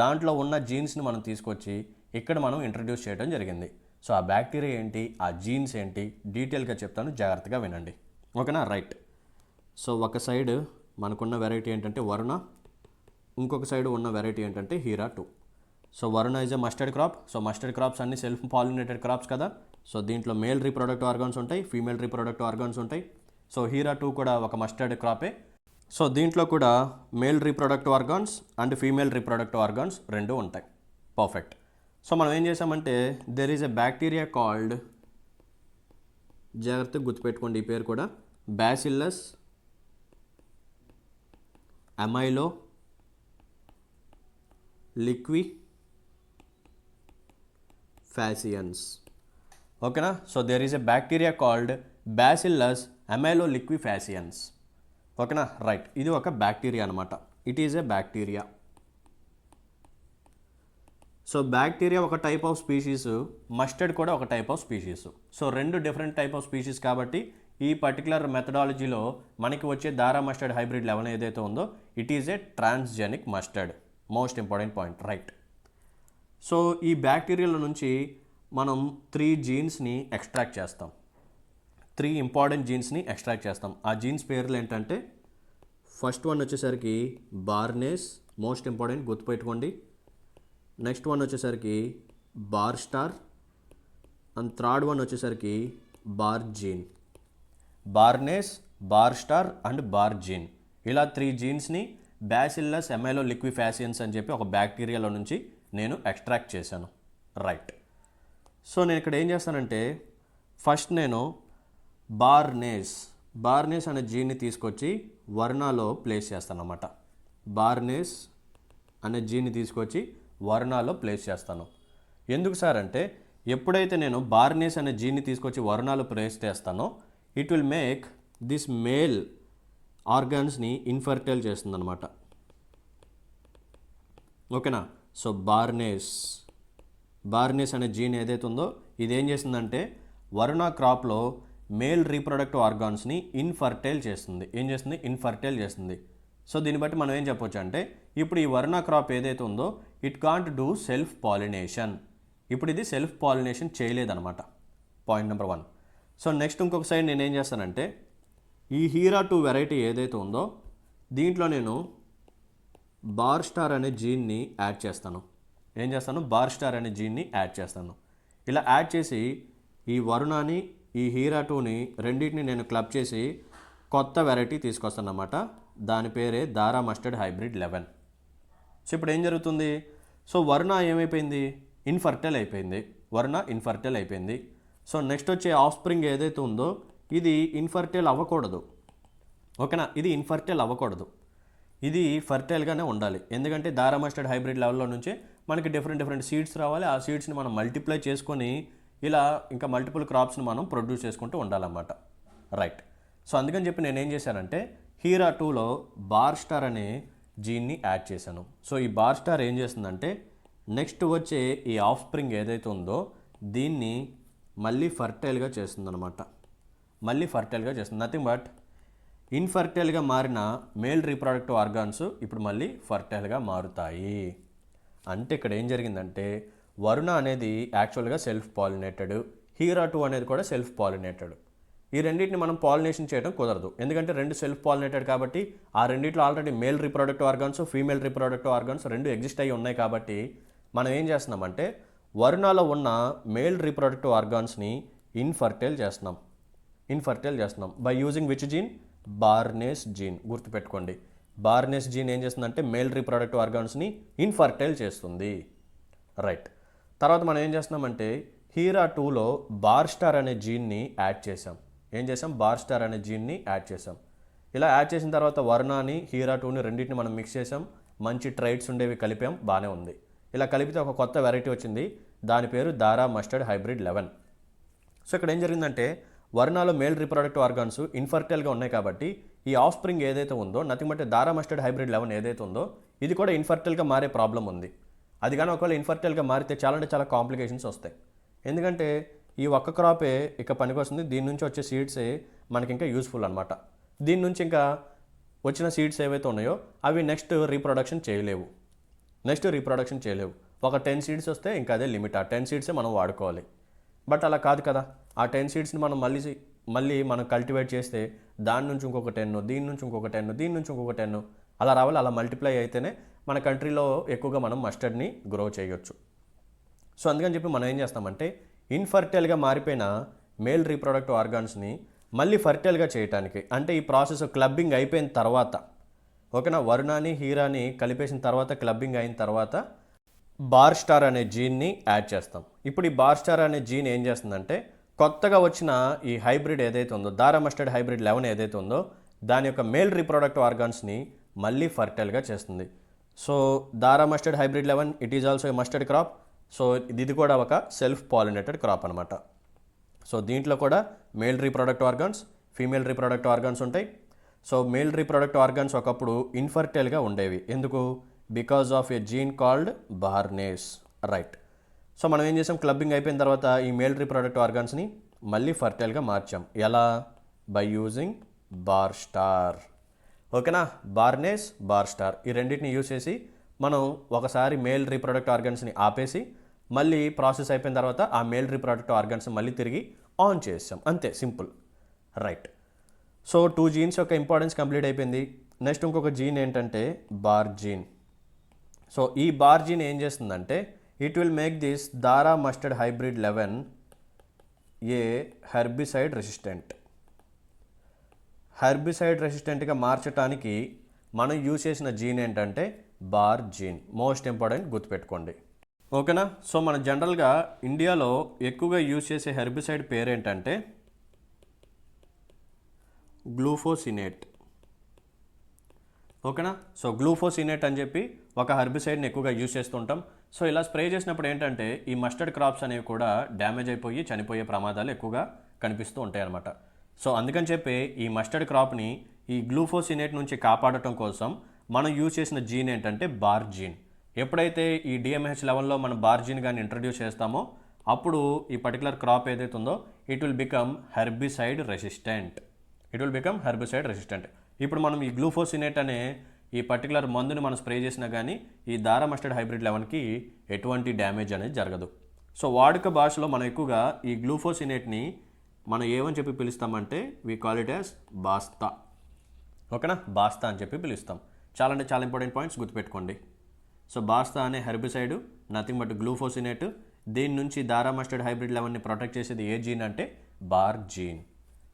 దాంట్లో ఉన్న జీన్స్ని మనం తీసుకొచ్చి ఇక్కడ మనం ఇంట్రడ్యూస్ చేయడం జరిగింది. సో ఆ బ్యాక్టీరియా ఏంటి, ఆ జీన్స్ ఏంటి డీటెయిల్గా చెప్తాను, జాగ్రత్తగా వినండి. ఓకేనా? రైట్. సో ఒక సైడ్ మనకున్న వెరైటీ ఏంటంటే వరుణ, ఇంకొక సైడ్ ఉన్న వెరైటీ ఏంటంటే Hira 2. So Varuna is a mustard crop. So mustard crops అన్ని సెల్ఫ్ పాలినేటెడ్ క్రాప్స్ కదా. సో దీంట్లో మేల్ రీప్రొడక్టివ్ ఆర్గాన్స్ ఉంటాయి, ఫీమేల్ రీప్రొడక్టివ్ ఆర్గాన్స్ ఉంటాయి. సో హీరా 2 కూడా ఒక మస్టర్డ్ క్రాపే. సో దీంట్లో కూడా male reproductive organs and female reproductive organs రెండు ఉంటాయి. పర్ఫెక్ట్. సో మనం ఏం చేసామంటే there is a bacteria called, జాగ్రత్తగా గుర్తుపెట్టుకోండి ఈ పేరు కూడా, బ్యాసిల్లస్ అమైలో లిక్వి ఫ్యాసియన్స్. ఓకేనా? So there is a bacteria called bacillus amyloliquefaciens. ఓకేనా? రైట్. ఇది ఒక బ్యాక్టీరియా అనమాట. It is a bacteria. So bacteria ఒక టైప్ ఆఫ్ స్పీషీస్, మస్టర్డ్ కూడా ఒక టైప్ ఆఫ్ స్పీషీస్. సో రెండు డిఫరెంట్ టైప్ ఆఫ్ స్పీషీస్ కాబట్టి ఈ పర్టికులర్ మెథడాలజీలో మనకి వచ్చే ధారా మస్టర్డ్ హైబ్రిడ్ 11 ఏదైతే ఉందో it is a transgenic mustard. Most important point. Right. So ఈ బ్యాక్టీరియాల నుంచి మనం 3 జీన్స్ని ఎక్స్ట్రాక్ట్ చేస్తాం. 3 ఇంపార్టెంట్ జీన్స్ని ఎక్స్ట్రాక్ట్ చేస్తాం. ఆ జీన్స్ పేర్లు ఏంటంటే ఫస్ట్ వన్ వచ్చేసరికి బార్నేస్, మోస్ట్ ఇంపార్టెంట్ గుర్తుపెట్టుకోండి. నెక్స్ట్ వన్ వచ్చేసరికి barstar and third one వచ్చేసరికి bar gene. Barnase, barstar and bar gene, ఇలా 3 జీన్స్ని బ్యాసిల్లస్ ఎమైలో లిక్విఫాసియన్స్ అని చెప్పి ఒక బ్యాక్టీరియాలో నుంచి నేను ఎక్స్ట్రాక్ట్ చేశాను. రైట్. సో నేను ఇక్కడ ఏం చేస్తానంటే ఫస్ట్ నేను బార్నేస్ అనే జీన్ని తీసుకొచ్చి వర్ణాలో ప్లేస్ చేస్తాను అన్నమాట. బార్నేస్ అనే జీన్ని తీసుకొచ్చి వర్ణాలో ప్లేస్ చేస్తాను. ఎందుకు సార్ అంటే ఎప్పుడైతే నేను బార్నేస్ అనే జీన్ని తీసుకొచ్చి వర్ణాలు ప్లేస్ చేస్తానో it will make this male ఆర్గాన్స్ని ఇన్ఫర్టైల్ చేస్తుంది అనమాట. ఓకేనా. సో బార్నేస్ అనే జీన్ ఏదైతే ఉందో ఇది ఏం చేస్తుందంటే వరుణ క్రాప్లో మేల్ రీప్రొడక్టివ్ ఆర్గాన్స్ని ఇన్ఫర్టైల్ చేస్తుంది. ఏం చేస్తుంది? ఇన్ఫర్టైల్ చేస్తుంది. సో దీన్ని బట్టి మనం ఏం చెప్పొచ్చు అంటే ఇప్పుడు ఈ వరుణ క్రాప్ ఏదైతే ఉందో it can't do self pollination. ఇప్పుడు ఇది సెల్ఫ్ పాలినేషన్ చేయలేదన్నమాట. Point number 1. సో నెక్స్ట్ ఇంకొక సైడ్ నేను ఏం చేస్తానంటే ఈ హీరా 2 వెరైటీ ఏదైతే ఉందో దీంట్లో నేను బార్ స్టార్ అనే జీన్ని యాడ్ చేస్తాను. ఏం చేస్తాను? బార్ స్టార్ అనే జీన్ని యాడ్ చేస్తాను. ఇలా యాడ్ చేసి ఈ వరుణాని ఈ హీరా 2ని రెండింటిని నేను క్లబ్ చేసి కొత్త వెరైటీ తీసుకొస్తాను అన్నమాట. దాని పేరే ధారా మస్టర్డ్ హైబ్రిడ్ 11. సో ఇప్పుడు ఏం జరుగుతుంది? సో వరుణ ఏమైపోయింది? ఇన్ఫర్టైల్ అయిపోయింది. సో నెక్స్ట్ వచ్చే ఆఫ్ స్ప్రింగ్ ఏదైతే ఉందో ఇది ఇన్ఫర్టైల్ అవ్వకూడదు. ఓకేనా. ఇది ఇన్ఫర్టైల్ అవ్వకూడదు, ఇది ఫర్టైల్గానే ఉండాలి. ఎందుకంటే ధారా మస్టర్డ్ హైబ్రిడ్ లెవెల్లో నుంచి మనకి డిఫరెంట్ సీడ్స్ రావాలి. ఆ సీడ్స్ని మనం మల్టిప్లై చేసుకొని ఇలా ఇంకా మల్టిపుల్ క్రాప్స్ని మనం ప్రొడ్యూస్ చేసుకుంటూ ఉండాలన్నమాట. రైట్. సో అందుకని చెప్పి నేను ఏం చేశానంటే హీరా 2లో బార్ స్టార్ అనే జీన్ని యాడ్ చేశాను. సో ఈ బార్ స్టార్ ఏం చేస్తుందంటే నెక్స్ట్ వచ్చే ఈ ఆఫ్ స్ప్రింగ్ ఏదైతే ఉందో దీన్ని మళ్ళీ ఫర్టైల్గా చేస్తుందన్నమాట. నథింగ్ బట్ ఇన్ఫర్టైల్గా మారిన మేల్ రీప్రొడక్టివ్ ఆర్గాన్స్ ఇప్పుడు మళ్ళీ ఫర్టైల్గా మారుతాయి. అంటే ఇక్కడ ఏం జరిగిందంటే వరుణ అనేది యాక్చువల్గా సెల్ఫ్ పాలినేటెడ్, హీరా 2 అనేది కూడా సెల్ఫ్ పాలినేటెడ్. ఈ రెండింటిని మనం పాలినేషన్ చేయడం కుదరదు. ఎందుకంటే రెండు సెల్ఫ్ పాలినేటెడ్ కాబట్టి ఆ రెండింటిలో already male reproductive organs, female reproductive organs రెండు ఎగ్జిస్ట్ అయ్యి ఉన్నాయి. కాబట్టి మనం ఏం చేస్తున్నామంటే వరుణాలో ఉన్న మేల్ రీప్రొడక్టివ్ ఆర్గాన్స్ని ఇన్ఫర్టైల్ చేస్తున్నాం by using which gene? Barnase gene. గుర్తుపెట్టుకోండి, బార్నేస్ జీన్ ఏం చేస్తుందంటే మేల్ రీప్రొడక్టివ్ ఆర్గాన్స్ని ఇన్ఫర్టైల్ చేస్తుంది. రైట్. తర్వాత మనం ఏం చేస్తున్నామంటే హీరా 2లో బార్ స్టార్ అనే జీన్ని యాడ్ చేసాం. బార్ స్టార్ అనే జీన్ని యాడ్ చేసాం. ఇలా యాడ్ చేసిన తర్వాత వరుణాని హీరా 2ని రెండింటిని మనం మిక్స్ చేసాం. మంచి ట్రైట్స్ ఉండేవి కలిపాం, బాగానే ఉంది. ఇలా కలిపితే ఒక కొత్త వెరైటీ వచ్చింది, దాని పేరు ధారా మస్టర్డ్ హైబ్రిడ్ 11. సో ఇక్కడ ఏం జరిగిందంటే వరుణాలో మేల్ రీప్రొడక్టివ్ ఆర్గాన్స్ ఇన్ఫర్టైల్గా ఉన్నాయి కాబట్టి ఈ ఆఫ్ స్ప్రింగ్ ఏదైతే ఉందో nothing but Dhara mustard hybrid 11 ఏదైతే ఉందో ఇది కూడా ఇన్ఫర్టైల్గా మారే ప్రాబ్లం ఉంది. అది కానీ ఒకవేళ ఇన్ఫర్టైల్గా మారితే చాలా కాంప్లికేషన్స్ వస్తాయి. ఎందుకంటే ఈ ఒక్క క్రాపే ఇక పనికొస్తుంది, దీని నుంచి వచ్చే సీడ్సే మనకి ఇంకా యూస్ఫుల్ అనమాట. దీని నుంచి ఇంకా వచ్చిన సీడ్స్ ఏవైతే ఉన్నాయో అవి నెక్స్ట్ రీప్రొడక్షన్ చేయలేవు. ఒక 10 సీడ్స్ వస్తే ఇంకా అదే లిమిట్, ఆ 10 సీడ్సే మనం వాడుకోవాలి. బట్ అలా కాదు కదా, ఆ 10 సీడ్స్ని మనం మళ్ళీ మనం కల్టివేట్ చేస్తే దాని నుంచి ఇంకొక 10, దీని నుంచి ఇంకొక 10 అలా రావాలి. అలా మల్టిప్లై అయితేనే మన కంట్రీలో ఎక్కువగా మనం మస్టర్డ్ని గ్రో చేయొచ్చు. సో అందుకని చెప్పి మనం ఏం చేస్తామంటే ఇన్ఫర్టైల్గా మారిపోయిన మేల్ రీప్రొడక్టివ్ ఆర్గాన్స్ని మళ్ళీ ఫర్టైల్గా చేయడానికి, అంటే ఈ ప్రాసెస్ క్లబ్బింగ్ అయిపోయిన తర్వాత, ఓకేనా, వరుణాని హీరాని కలిపేసిన తర్వాత క్లబ్బింగ్ అయిన తర్వాత బార్ స్టార్ అనే జీన్ని యాడ్ చేస్తాం. ఇప్పుడు ఈ బార్ స్టార్ అనే జీన్ ఏం చేస్తుందంటే కొత్తగా వచ్చిన ఈ హైబ్రిడ్ ఏదైతే ఉందో ధారా మస్టర్డ్ హైబ్రిడ్ 11 ఏదైతే ఉందో దాని యొక్క మేల్ రీప్రొడక్టివ్ ఆర్గాన్స్ని మళ్ళీ ఫర్టైల్గా చేస్తుంది. So Dhara mustard hybrid 11 it is also a mustard crop. So ఇది కూడా ఒక సెల్ఫ్ పాలినేటెడ్ క్రాప్ అనమాట. సో దీంట్లో కూడా male reproductive organs, female reproductive organs ఉంటాయి. సో మేల్ రీప్రొడక్టివ్ ఆర్గాన్స్ ఒకప్పుడు ఇన్ఫర్టైల్గా ఉండేవి. ఎందుకు? Because of a gene called barnase. Right. So మనం ఏం చేసాం, క్లబ్బింగ్ అయిపోయిన తర్వాత ఈ మేల్ రీప్రొడక్టివ్ ఆర్గాన్స్ని మళ్ళీ ఫర్టైల్గా మార్చాం. ఎలా? By using bar star. ఓకేనా, బార్నేస్, బార్ స్టార్ ఈ రెండింటిని యూజ్ చేసి మనం ఒకసారి మేల్ రీప్రొడక్టివ్ ఆర్గాన్స్ని ఆపేసి మళ్ళీ ప్రాసెస్ అయిపోయిన తర్వాత ఆ మేల్ రీప్రొడక్టివ్ ఆర్గాన్స్ మళ్ళీ తిరిగి ఆన్ చేసాం. అంతే, సింపుల్. రైట్. సో 2 జీన్స్ యొక్క ఇంపార్టెన్స్ కంప్లీట్ అయిపోయింది. నెక్స్ట్ ఇంకొక జీన్ ఏంటంటే బార్ జీన్. సో ఈ బార్ జీన్ ఏం చేస్తుందంటే ఇట్ విల్ మేక్ దిస్ దారా మస్టర్డ్ హైబ్రిడ్ 11 ఏ హెర్బిసైడ్ రెసిస్టెంట్. హెర్బిసైడ్ రెసిస్టెంట్గా మార్చడానికి మనం యూజ్ చేసిన జీన్ ఏంటంటే బార్ జీన్. మోస్ట్ ఇంపార్టెంట్, గుర్తుపెట్టుకోండి. ఓకేనా. సో మన జనరల్గా ఇండియాలో ఎక్కువగా యూజ్ చేసే హెర్బిసైడ్ పేరేంటంటే గ్లూఫోసినేట్. ఓకేనా. సో గ్లూఫోసినేట్ అని చెప్పి ఒక హెర్బిసైడ్ని ఎక్కువగా యూజ్ చేస్తుంటాం. సో ఇలా స్ప్రే చేసినప్పుడు ఏంటంటే ఈ మస్టర్డ్ క్రాప్స్ అనేవి కూడా డ్యామేజ్ అయిపోయి చనిపోయే ప్రమాదాలు ఎక్కువగా కనిపిస్తూ ఉంటాయి అన్నమాట. సో అందుకని చెప్పి ఈ మస్టర్డ్ క్రాప్ని ఈ గ్లూఫోసినేట్ నుంచి కాపాడటం కోసం మనం యూజ్ చేసిన జీన్ ఏంటంటే బార్ జీన్. ఎప్పుడైతే ఈ DMH-11లో మనం బార్ జీన్ కానీ ఇంట్రడ్యూస్ చేస్తామో అప్పుడు ఈ పర్టికులర్ క్రాప్ ఏదైతే ఉందో it will become herbicide resistant. ఇప్పుడు మనం ఈ గ్లూఫోసినేట్ అనే ఈ పర్టికులర్ మందుని మనం స్ప్రే చేసినా కానీ ఈ దారా మస్టర్డ్ హైబ్రిడ్ 11కి ఎటువంటి డ్యామేజ్ అనేది జరగదు. సో వాడుక భాషలో మనం ఎక్కువగా ఈ గ్లూఫోసినేట్ని మనం ఏమని చెప్పి పిలుస్తామంటే వీ కాల్ ఇట్ యాజ్ బాస్తా. ఓకేనా, బాస్తా అని చెప్పి పిలుస్తాం. చాలా అంటే చాలా ఇంపార్టెంట్ పాయింట్స్ గుర్తుపెట్టుకోండి. సో బాస్తా అనే హెర్బిసైడ్ నథింగ్ బట్ గ్లూఫోసినేట్. దీని నుంచి దారా మస్టర్డ్ హైబ్రిడ్ 11ని ప్రొటెక్ట్ చేసేది ఏ జీన్ అంటే బార్ జీన్.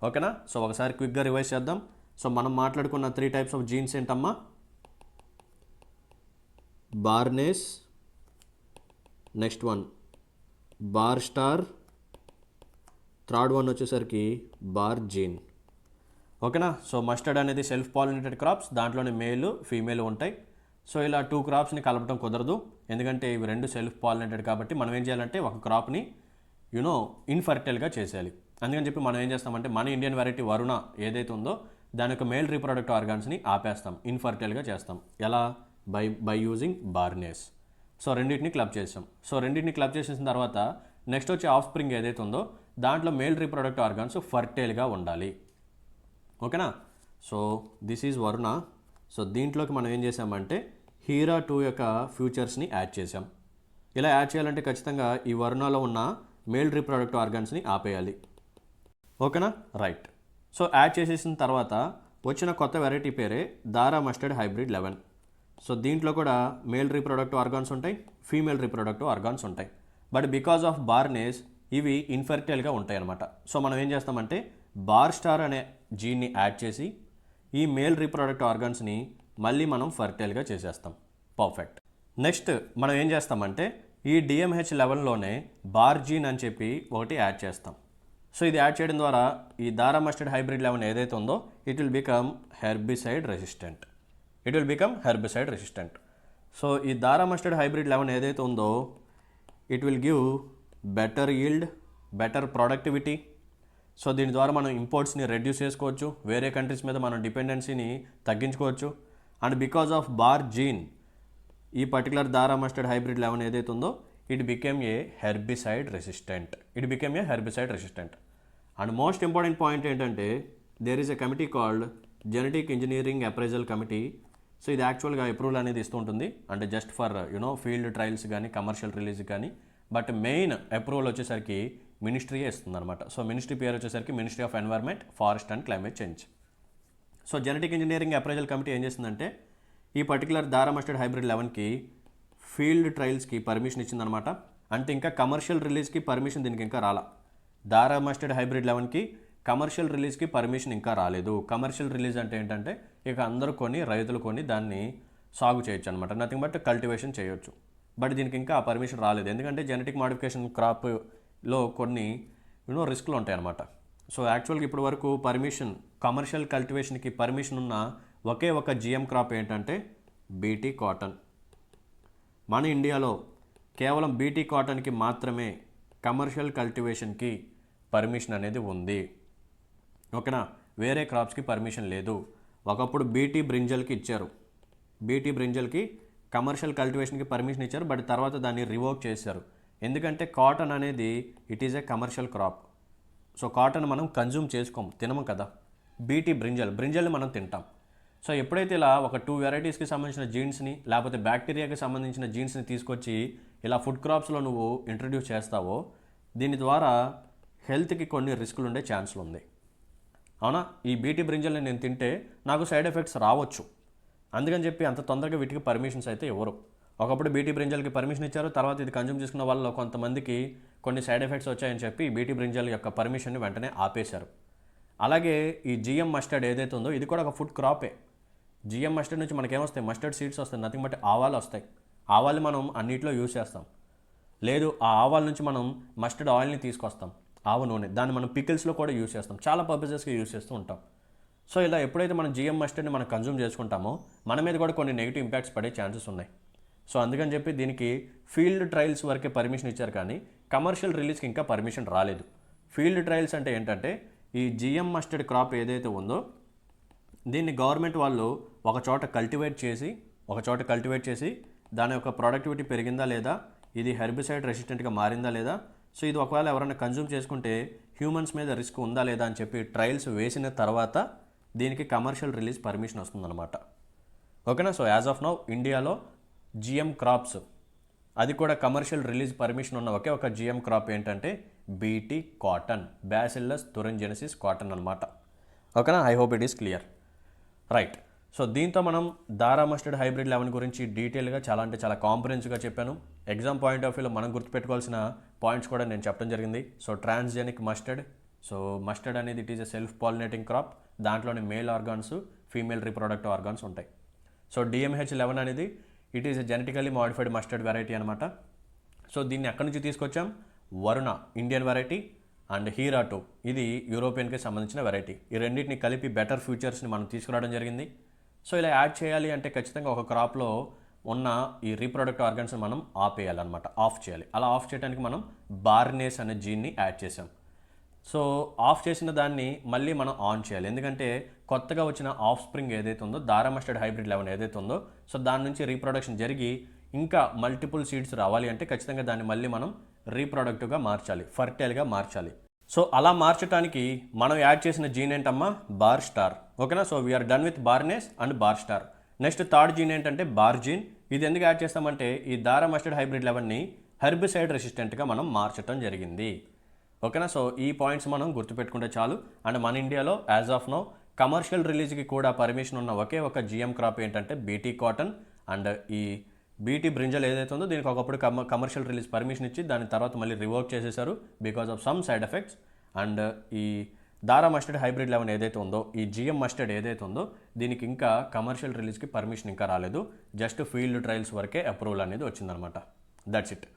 ఓకేనా. సో ఒకసారి క్విక్గా రివైజ్ చేద్దాం. సో మనం మాట్లాడుకున్న 3 టైప్స్ ఆఫ్ జీన్స్ ఏంటమ్మా? Barnase, next one barstar, third one వచ్చేసరికి బార్ జీన్. ఓకేనా. సో మస్టర్డ్ అనేది సెల్ఫ్ పాలినేటెడ్ క్రాప్స్, దాంట్లోనే మేల్ ఫీమేల్ ఉంటాయి. సో ఇలా 2 క్రాప్స్ని కలపడం కుదరదు, ఎందుకంటే ఇవి 2 సెల్ఫ్ పాలినేటెడ్ కాబట్టి మనం ఏం చేయాలంటే ఒక క్రాప్ని ఇన్ఫర్టైల్గా చేసేయాలి. అందుకని చెప్పి మనం ఏం చేస్తామంటే మన ఇండియన్ వెరైటీ వరుణ ఏదైతే ఉందో దాని యొక్క మేల్ రీప్రొడక్టివ్ ఆర్గాన్స్ని ఆపేస్తాం, ఇన్ఫర్టైల్గా చేస్తాం. ఎలా? By using barnase. సో రెండింటిని క్లబ్ చేసాం. సో రెండింటిని క్లబ్ చేసేసిన తర్వాత నెక్స్ట్ వచ్చే ఆఫ్ స్ప్రింగ్ ఏదైతే ఉందో దాంట్లో మేల్ రీప్రొడక్టివ్ ఆర్గాన్స్ ఫర్టైల్గా ఉండాలి. ఓకేనా. So this is Varuna. So దీంట్లోకి మనం ఏం చేసామంటే హీరా 2 యొక్క ఫ్యూచర్స్ని యాడ్ చేసాం. ఇలా యాడ్ చేయాలంటే ఖచ్చితంగా ఈ వరుణలో ఉన్న మేల్ రీప్రొడక్టివ్ ఆర్గాన్స్ని ఆపేయాలి. ఓకేనా, రైట్. సో యాడ్ చేసేసిన తర్వాత వచ్చిన కొత్త వెరైటీ పేరే దారా మస్టర్డ్ హైబ్రిడ్ 11. సో దీంట్లో కూడా మేల్ రీప్రొడక్టివ్ ఆర్గాన్స్ ఉంటాయి, ఫీమేల్ రీప్రొడక్టివ్ ఆర్గాన్స్ ఉంటాయి. బట్ బికాజ్ ఆఫ్ బార్నేస్ ఇవి ఇన్ఫర్టైల్గా ఉంటాయి అన్నమాట. సో మనం ఏం చేస్తామంటే బార్ స్టార్ అనే జీన్ని యాడ్ చేసి ఈ మేల్ రీప్రొడక్టివ్ ఆర్గాన్స్ని మళ్ళీ మనం ఫర్టైల్గా చేసేస్తాం. పర్ఫెక్ట్. నెక్స్ట్ మనం ఏం చేస్తామంటే ఈ DMH-11లోనే బార్ జీన్ అని చెప్పి ఒకటి యాడ్ చేస్తాం. సో ఇది యాడ్ చేయడం ద్వారా ఈ దారా మస్టర్డ్ హైబ్రిడ్ 11 ఏదైతే ఉందో it will become herbicide resistant. So ఈ దారా మస్టర్డ్ హైబ్రిడ్ 11 ఏదైతే ఉందో it will give better yield, better productivity. So దీని ద్వారా మనం ఇంపోర్ట్స్ని రెడ్యూస్ చేసుకోవచ్చు, వేరే కంట్రీస్ మీద మనం డిపెండెన్సీని తగ్గించుకోవచ్చు. And because of bar gene ఈ పర్టికులర్ దారా మస్టర్డ్ హైబ్రిడ్ 11 ఏదైతే ఉందో it became a herbicide resistant. And most important point ఏంటంటే there is a committee called genetic engineering appraisal committee. So ఇది యాక్చువల్గా అప్రూవల్ అనేది ఇస్తూ ఉంటుంది, అంటే జస్ట్ ఫర్ ఫీల్డ్ ట్రయల్స్ కానీ కమర్షియల్ రిలీజ్ కానీ. బట్ మెయిన్ అప్రూవల్ వచ్చేసరికి మినిస్ట్రీయే ఇస్తుంది అనమాట. సో మినిస్ట్రీ పేరు వచ్చేసరికి ministry of environment, forest and climate change. So genetic engineering appraisal committee ఏం చేస్తుందంటే ఈ particular Dhara mustard hybrid 11కి field ట్రయల్స్కి permission ఇచ్చిందనమాట. అంటే ఇంకా కమర్షియల్ రిలీజ్కి పర్మిషన్ దీనికి ఇంకా రాలా. దారా మస్టర్డ్ హైబ్రిడ్ 11కి కమర్షియల్ రిలీజ్కి పర్మిషన్ ఇంకా రాలేదు. కమర్షియల్ రిలీజ్ అంటే ఏంటంటే ఇక అందరూ కొని, రైతులు కొని దాన్ని సాగు చేయొచ్చు అనమాట, నథింగ్ బట్ కల్టివేషన్ చేయొచ్చు. బట్ దీనికి ఇంకా ఆ పర్మిషన్ రాలేదు, ఎందుకంటే జెనెటిక్ మాడిఫికేషన్ క్రాప్లో కొన్ని రిస్క్లు ఉంటాయి అన్నమాట. సో యాక్చువల్గా ఇప్పటి వరకు పర్మిషన్, కమర్షియల్ కల్టివేషన్కి పర్మిషన్ ఉన్న ఒకే ఒక GM క్రాప్ ఏంటంటే బీటీ కాటన్. మన ఇండియాలో కేవలం బీటీ కాటన్కి మాత్రమే కమర్షియల్ కల్టివేషన్కి పర్మిషన్ అనేది ఉంది. ఓకేనా, వేరే క్రాప్స్కి పర్మిషన్ లేదు. ఒకప్పుడు బీటీ బ్రింజల్కి ఇచ్చారు, బీటీ బ్రింజల్కి కమర్షియల్ కల్టివేషన్కి పర్మిషన్ ఇచ్చారు, బట్ తర్వాత దాన్ని రివోక్ చేశారు. ఎందుకంటే కాటన్ అనేది it is a commercial crop. So cotton మనం కన్జ్యూమ్ చేసుకోము, తినము కదా. బీటీ బ్రింజల్ని మనం తింటాం. సో ఎప్పుడైతే ఇలా ఒక 2 వెరైటీస్కి సంబంధించిన జీన్స్ని లేకపోతే బ్యాక్టీరియాకి సంబంధించిన జీన్స్ని తీసుకొచ్చి ఇలా ఫుడ్ క్రాప్స్లో నువ్వు ఇంట్రడ్యూస్ చేస్తావో దీని ద్వారా హెల్త్కి కొన్ని రిస్కులు ఉండే ఛాన్సులు ఉంది. అవునా, ఈ బీటీ బ్రింజల్ని నేను తింటే నాకు సైడ్ ఎఫెక్ట్స్ రావచ్చు, అందుకని చెప్పి అంత తొందరగా వీటికి పర్మిషన్స్ అయితే ఇవ్వరు. ఒకప్పుడు బీటీ బ్రింజల్కి పర్మిషన్ ఇచ్చారు, తర్వాత ఇది కన్జ్యూమ్ చేసుకున్న వాళ్ళలో కొంతమందికి కొన్ని సైడ్ ఎఫెక్ట్స్ వచ్చాయని చెప్పి బీటీ బ్రింజల్ యొక్క పర్మిషన్ని వెంటనే ఆపేశారు. అలాగే ఈ జిఎం మస్టర్డ్ ఏదైతే ఉందో ఇది కూడా ఒక ఫుడ్ క్రాపే. జిఎం మస్టర్డ్ నుంచి మనకేమొస్తాయి, మస్టర్డ్ సీడ్స్ వస్తాయి, నథింగ్ బట్ ఆవాలు వస్తాయి. ఆవాలు మనం అన్నిట్లో యూజ్ చేస్తాం. లేదు ఆ ఆవాల నుంచి మనం మస్టర్డ్ ఆయిల్ని తీసుకొస్తాం, ఆవ నూనె, దాన్ని మనం పికిల్స్లో కూడా యూజ్ చేస్తాం, చాలా పర్పసెస్కి యూజ్ చేస్తూ ఉంటాం. సో ఇలా ఎప్పుడైతే మనం జిఎం మస్టర్డ్ని మనం కన్జ్యూమ్ చేసుకుంటామో మన మీద కూడా కొన్ని నెగిటివ్ ఇంపాక్ట్స్ పడే ఛాన్సెస్ ఉన్నాయి. సో అందుకని చెప్పి దీనికి ఫీల్డ్ ట్రయల్స్ వరకే పర్మిషన్ ఇచ్చారు, కానీ కమర్షియల్ రిలీజ్కి ఇంకా పర్మిషన్ రాలేదు. ఫీల్డ్ ట్రయల్స్ అంటే ఏంటంటే ఈ జిఎం మస్టర్డ్ క్రాప్ ఏదైతే ఉందో దీన్ని గవర్నమెంట్ వాళ్ళు ఒక చోట కల్టివేట్ చేసి దాని యొక్క ప్రొడక్టివిటీ పెరిగిందా లేదా, ఇది హెర్బిసైడ్ రెసిస్టెంట్గా మారిందా లేదా, సో ఇది ఒకవేళ ఎవరైనా కన్జ్యూమ్ చేసుకుంటే హ్యూమన్స్ మీద రిస్క్ ఉందా లేదా అని చెప్పి ట్రయల్స్ వేసిన తర్వాత దీనికి కమర్షియల్ రిలీజ్ పర్మిషన్ వస్తుందన్నమాట. ఓకేనా. సో యాజ్ ఆఫ్ నౌ ఇండియాలో జిఎం క్రాప్స్, అది కూడా కమర్షియల్ రిలీజ్ పర్మిషన్ ఉన్న ఒకే ఒక జిఎం క్రాప్ ఏంటంటే BT cotton, bacillus thuringiensis cotton అనమాట. ఓకేనా. I hope it is clear. Right. So దీంతో మనం ధారా మస్టర్డ్ హైబ్రిడ్ 11 గురించి డీటెయిల్గా చాలా అంటే చాలా కాంప్రహెన్సివ్గా చెప్పాను. ఎగ్జామ్ పాయింట్ ఆఫ్ వ్యూలో మనం గుర్తుపెట్టుకోవాల్సిన పాయింట్స్ కూడా నేను చెప్పడం జరిగింది. So transgenic mustard, so mustard అనేది it is a self pollinating crop, దాంట్లోని male organs, female reproductive organs ఉంటాయి. సో DMH-11 అనేది it is a genetically modified mustard variety అనమాట. సో దీన్ని ఎక్కడి నుంచి తీసుకొచ్చాం, Varuna Indian variety and Heera 2 ఇది యూరోపియన్కి సంబంధించిన వెరైటీ. ఈ రెండింటిని కలిపి బెటర్ ఫ్యూచర్స్ని మనం తీసుకురావడం జరిగింది. సో ఇలా యాడ్ చేయాలి అంటే ఖచ్చితంగా ఒక క్రాప్లో ఉన్న ఈ రీప్రొడక్టివ్ ఆర్గన్స్ని మనం ఆపేయాలన్నమాట, ఆఫ్ చేయాలి. అలా ఆఫ్ చేయడానికి మనం బార్నేస్ అనే జీన్ని యాడ్ చేసాం. సో ఆఫ్ చేసిన దాన్ని మళ్ళీ మనం ఆన్ చేయాలి, ఎందుకంటే కొత్తగా వచ్చిన ఆఫ్ స్ప్రింగ్ ఏదైతే ఉందో ధారా మస్టర్డ్ హైబ్రిడ్ 11 ఏదైతే ఉందో సో దాని నుంచి రీప్రొడక్షన్ జరిగి ఇంకా మల్టిపుల్ సీడ్స్ రావాలి అంటే ఖచ్చితంగా దాన్ని మళ్ళీ మనం రీప్రొడక్టివ్గా మార్చాలి, ఫర్టైల్గా మార్చాలి. సో అలా మార్చడానికి మనం యాడ్ చేసిన జీన్ ఏంటమ్మా, బార్ స్టార్. ఓకేనా. So we are done with barnase and barstar. Next third gene ఏంటంటే బార్ జీన్. ఇది ఎందుకు యాడ్ చేస్తామంటే ఈ ధారా మస్టర్డ్ హైబ్రిడ్ 11ని హెర్బిసైడ్ రెసిస్టెంట్గా మనం మార్చడం జరిగింది. ఓకేనా. సో ఈ పాయింట్స్ మనం గుర్తుపెట్టుకుంటే చాలు. అండ్ మన ఇండియాలో యాజ్ ఆఫ్ నౌ కమర్షియల్ రిలీజ్కి కూడా పర్మిషన్ ఉన్న ఒకే ఒక జిఎం క్రాప్ ఏంటంటే బీటీ కాటన్. అండ్ ఈ బీటీ బ్రింజల్ ఏదైతే ఉందో దీనికి ఒకప్పుడు కమర్షియల్ రిలీజ్ పర్మిషన్ ఇచ్చి దాని తర్వాత మళ్ళీ రివోక్ చేసేసారు because of some side effects. And ఈ ధారా మస్టర్డ్ హైబ్రిడ్ 11 ఏదైతే ఉందో ఈ జిఎం మస్టర్డ్ ఏదైతే ఉందో దీనికి ఇంకా కమర్షియల్ రిలీజ్కి పర్మిషన్ ఇంకా రాలేదు, జస్ట్ ఫీల్డ్ ట్రయల్స్ వరకే అప్రూవల్ అనేది వచ్చిందనమాట. That's it.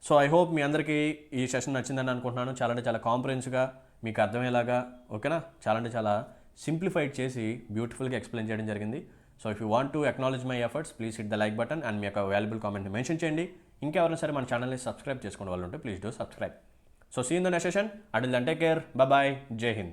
So I hope మీ అందరికీ ఈ సెషన్ నచ్చిందని అనుకుంటున్నాను. చాలా అంటే చాలా కాంప్రహెన్సివ్గా మీకు అర్థమయ్యేలాగా, ఓకేనా, చాలా అంటే చాలా సింప్లిఫైడ్ చేసి బ్యూటిఫుల్గా ఎక్స్ప్లెయిన్ చేయడం జరిగింది. So if you want to acknowledge my efforts please hit the like button and మీ యొక్క వాల్యుబుల్ కామెంట్ని మెన్షన్ చేయండి. ఇంకెవరైనా సరే మన ఛానల్ని సబ్స్క్రైబ్ చేసుకునే వాళ్ళు ఉంటే please do subscribe. So see you in the next session. Until then, take care. Bye bye. Jai Hind.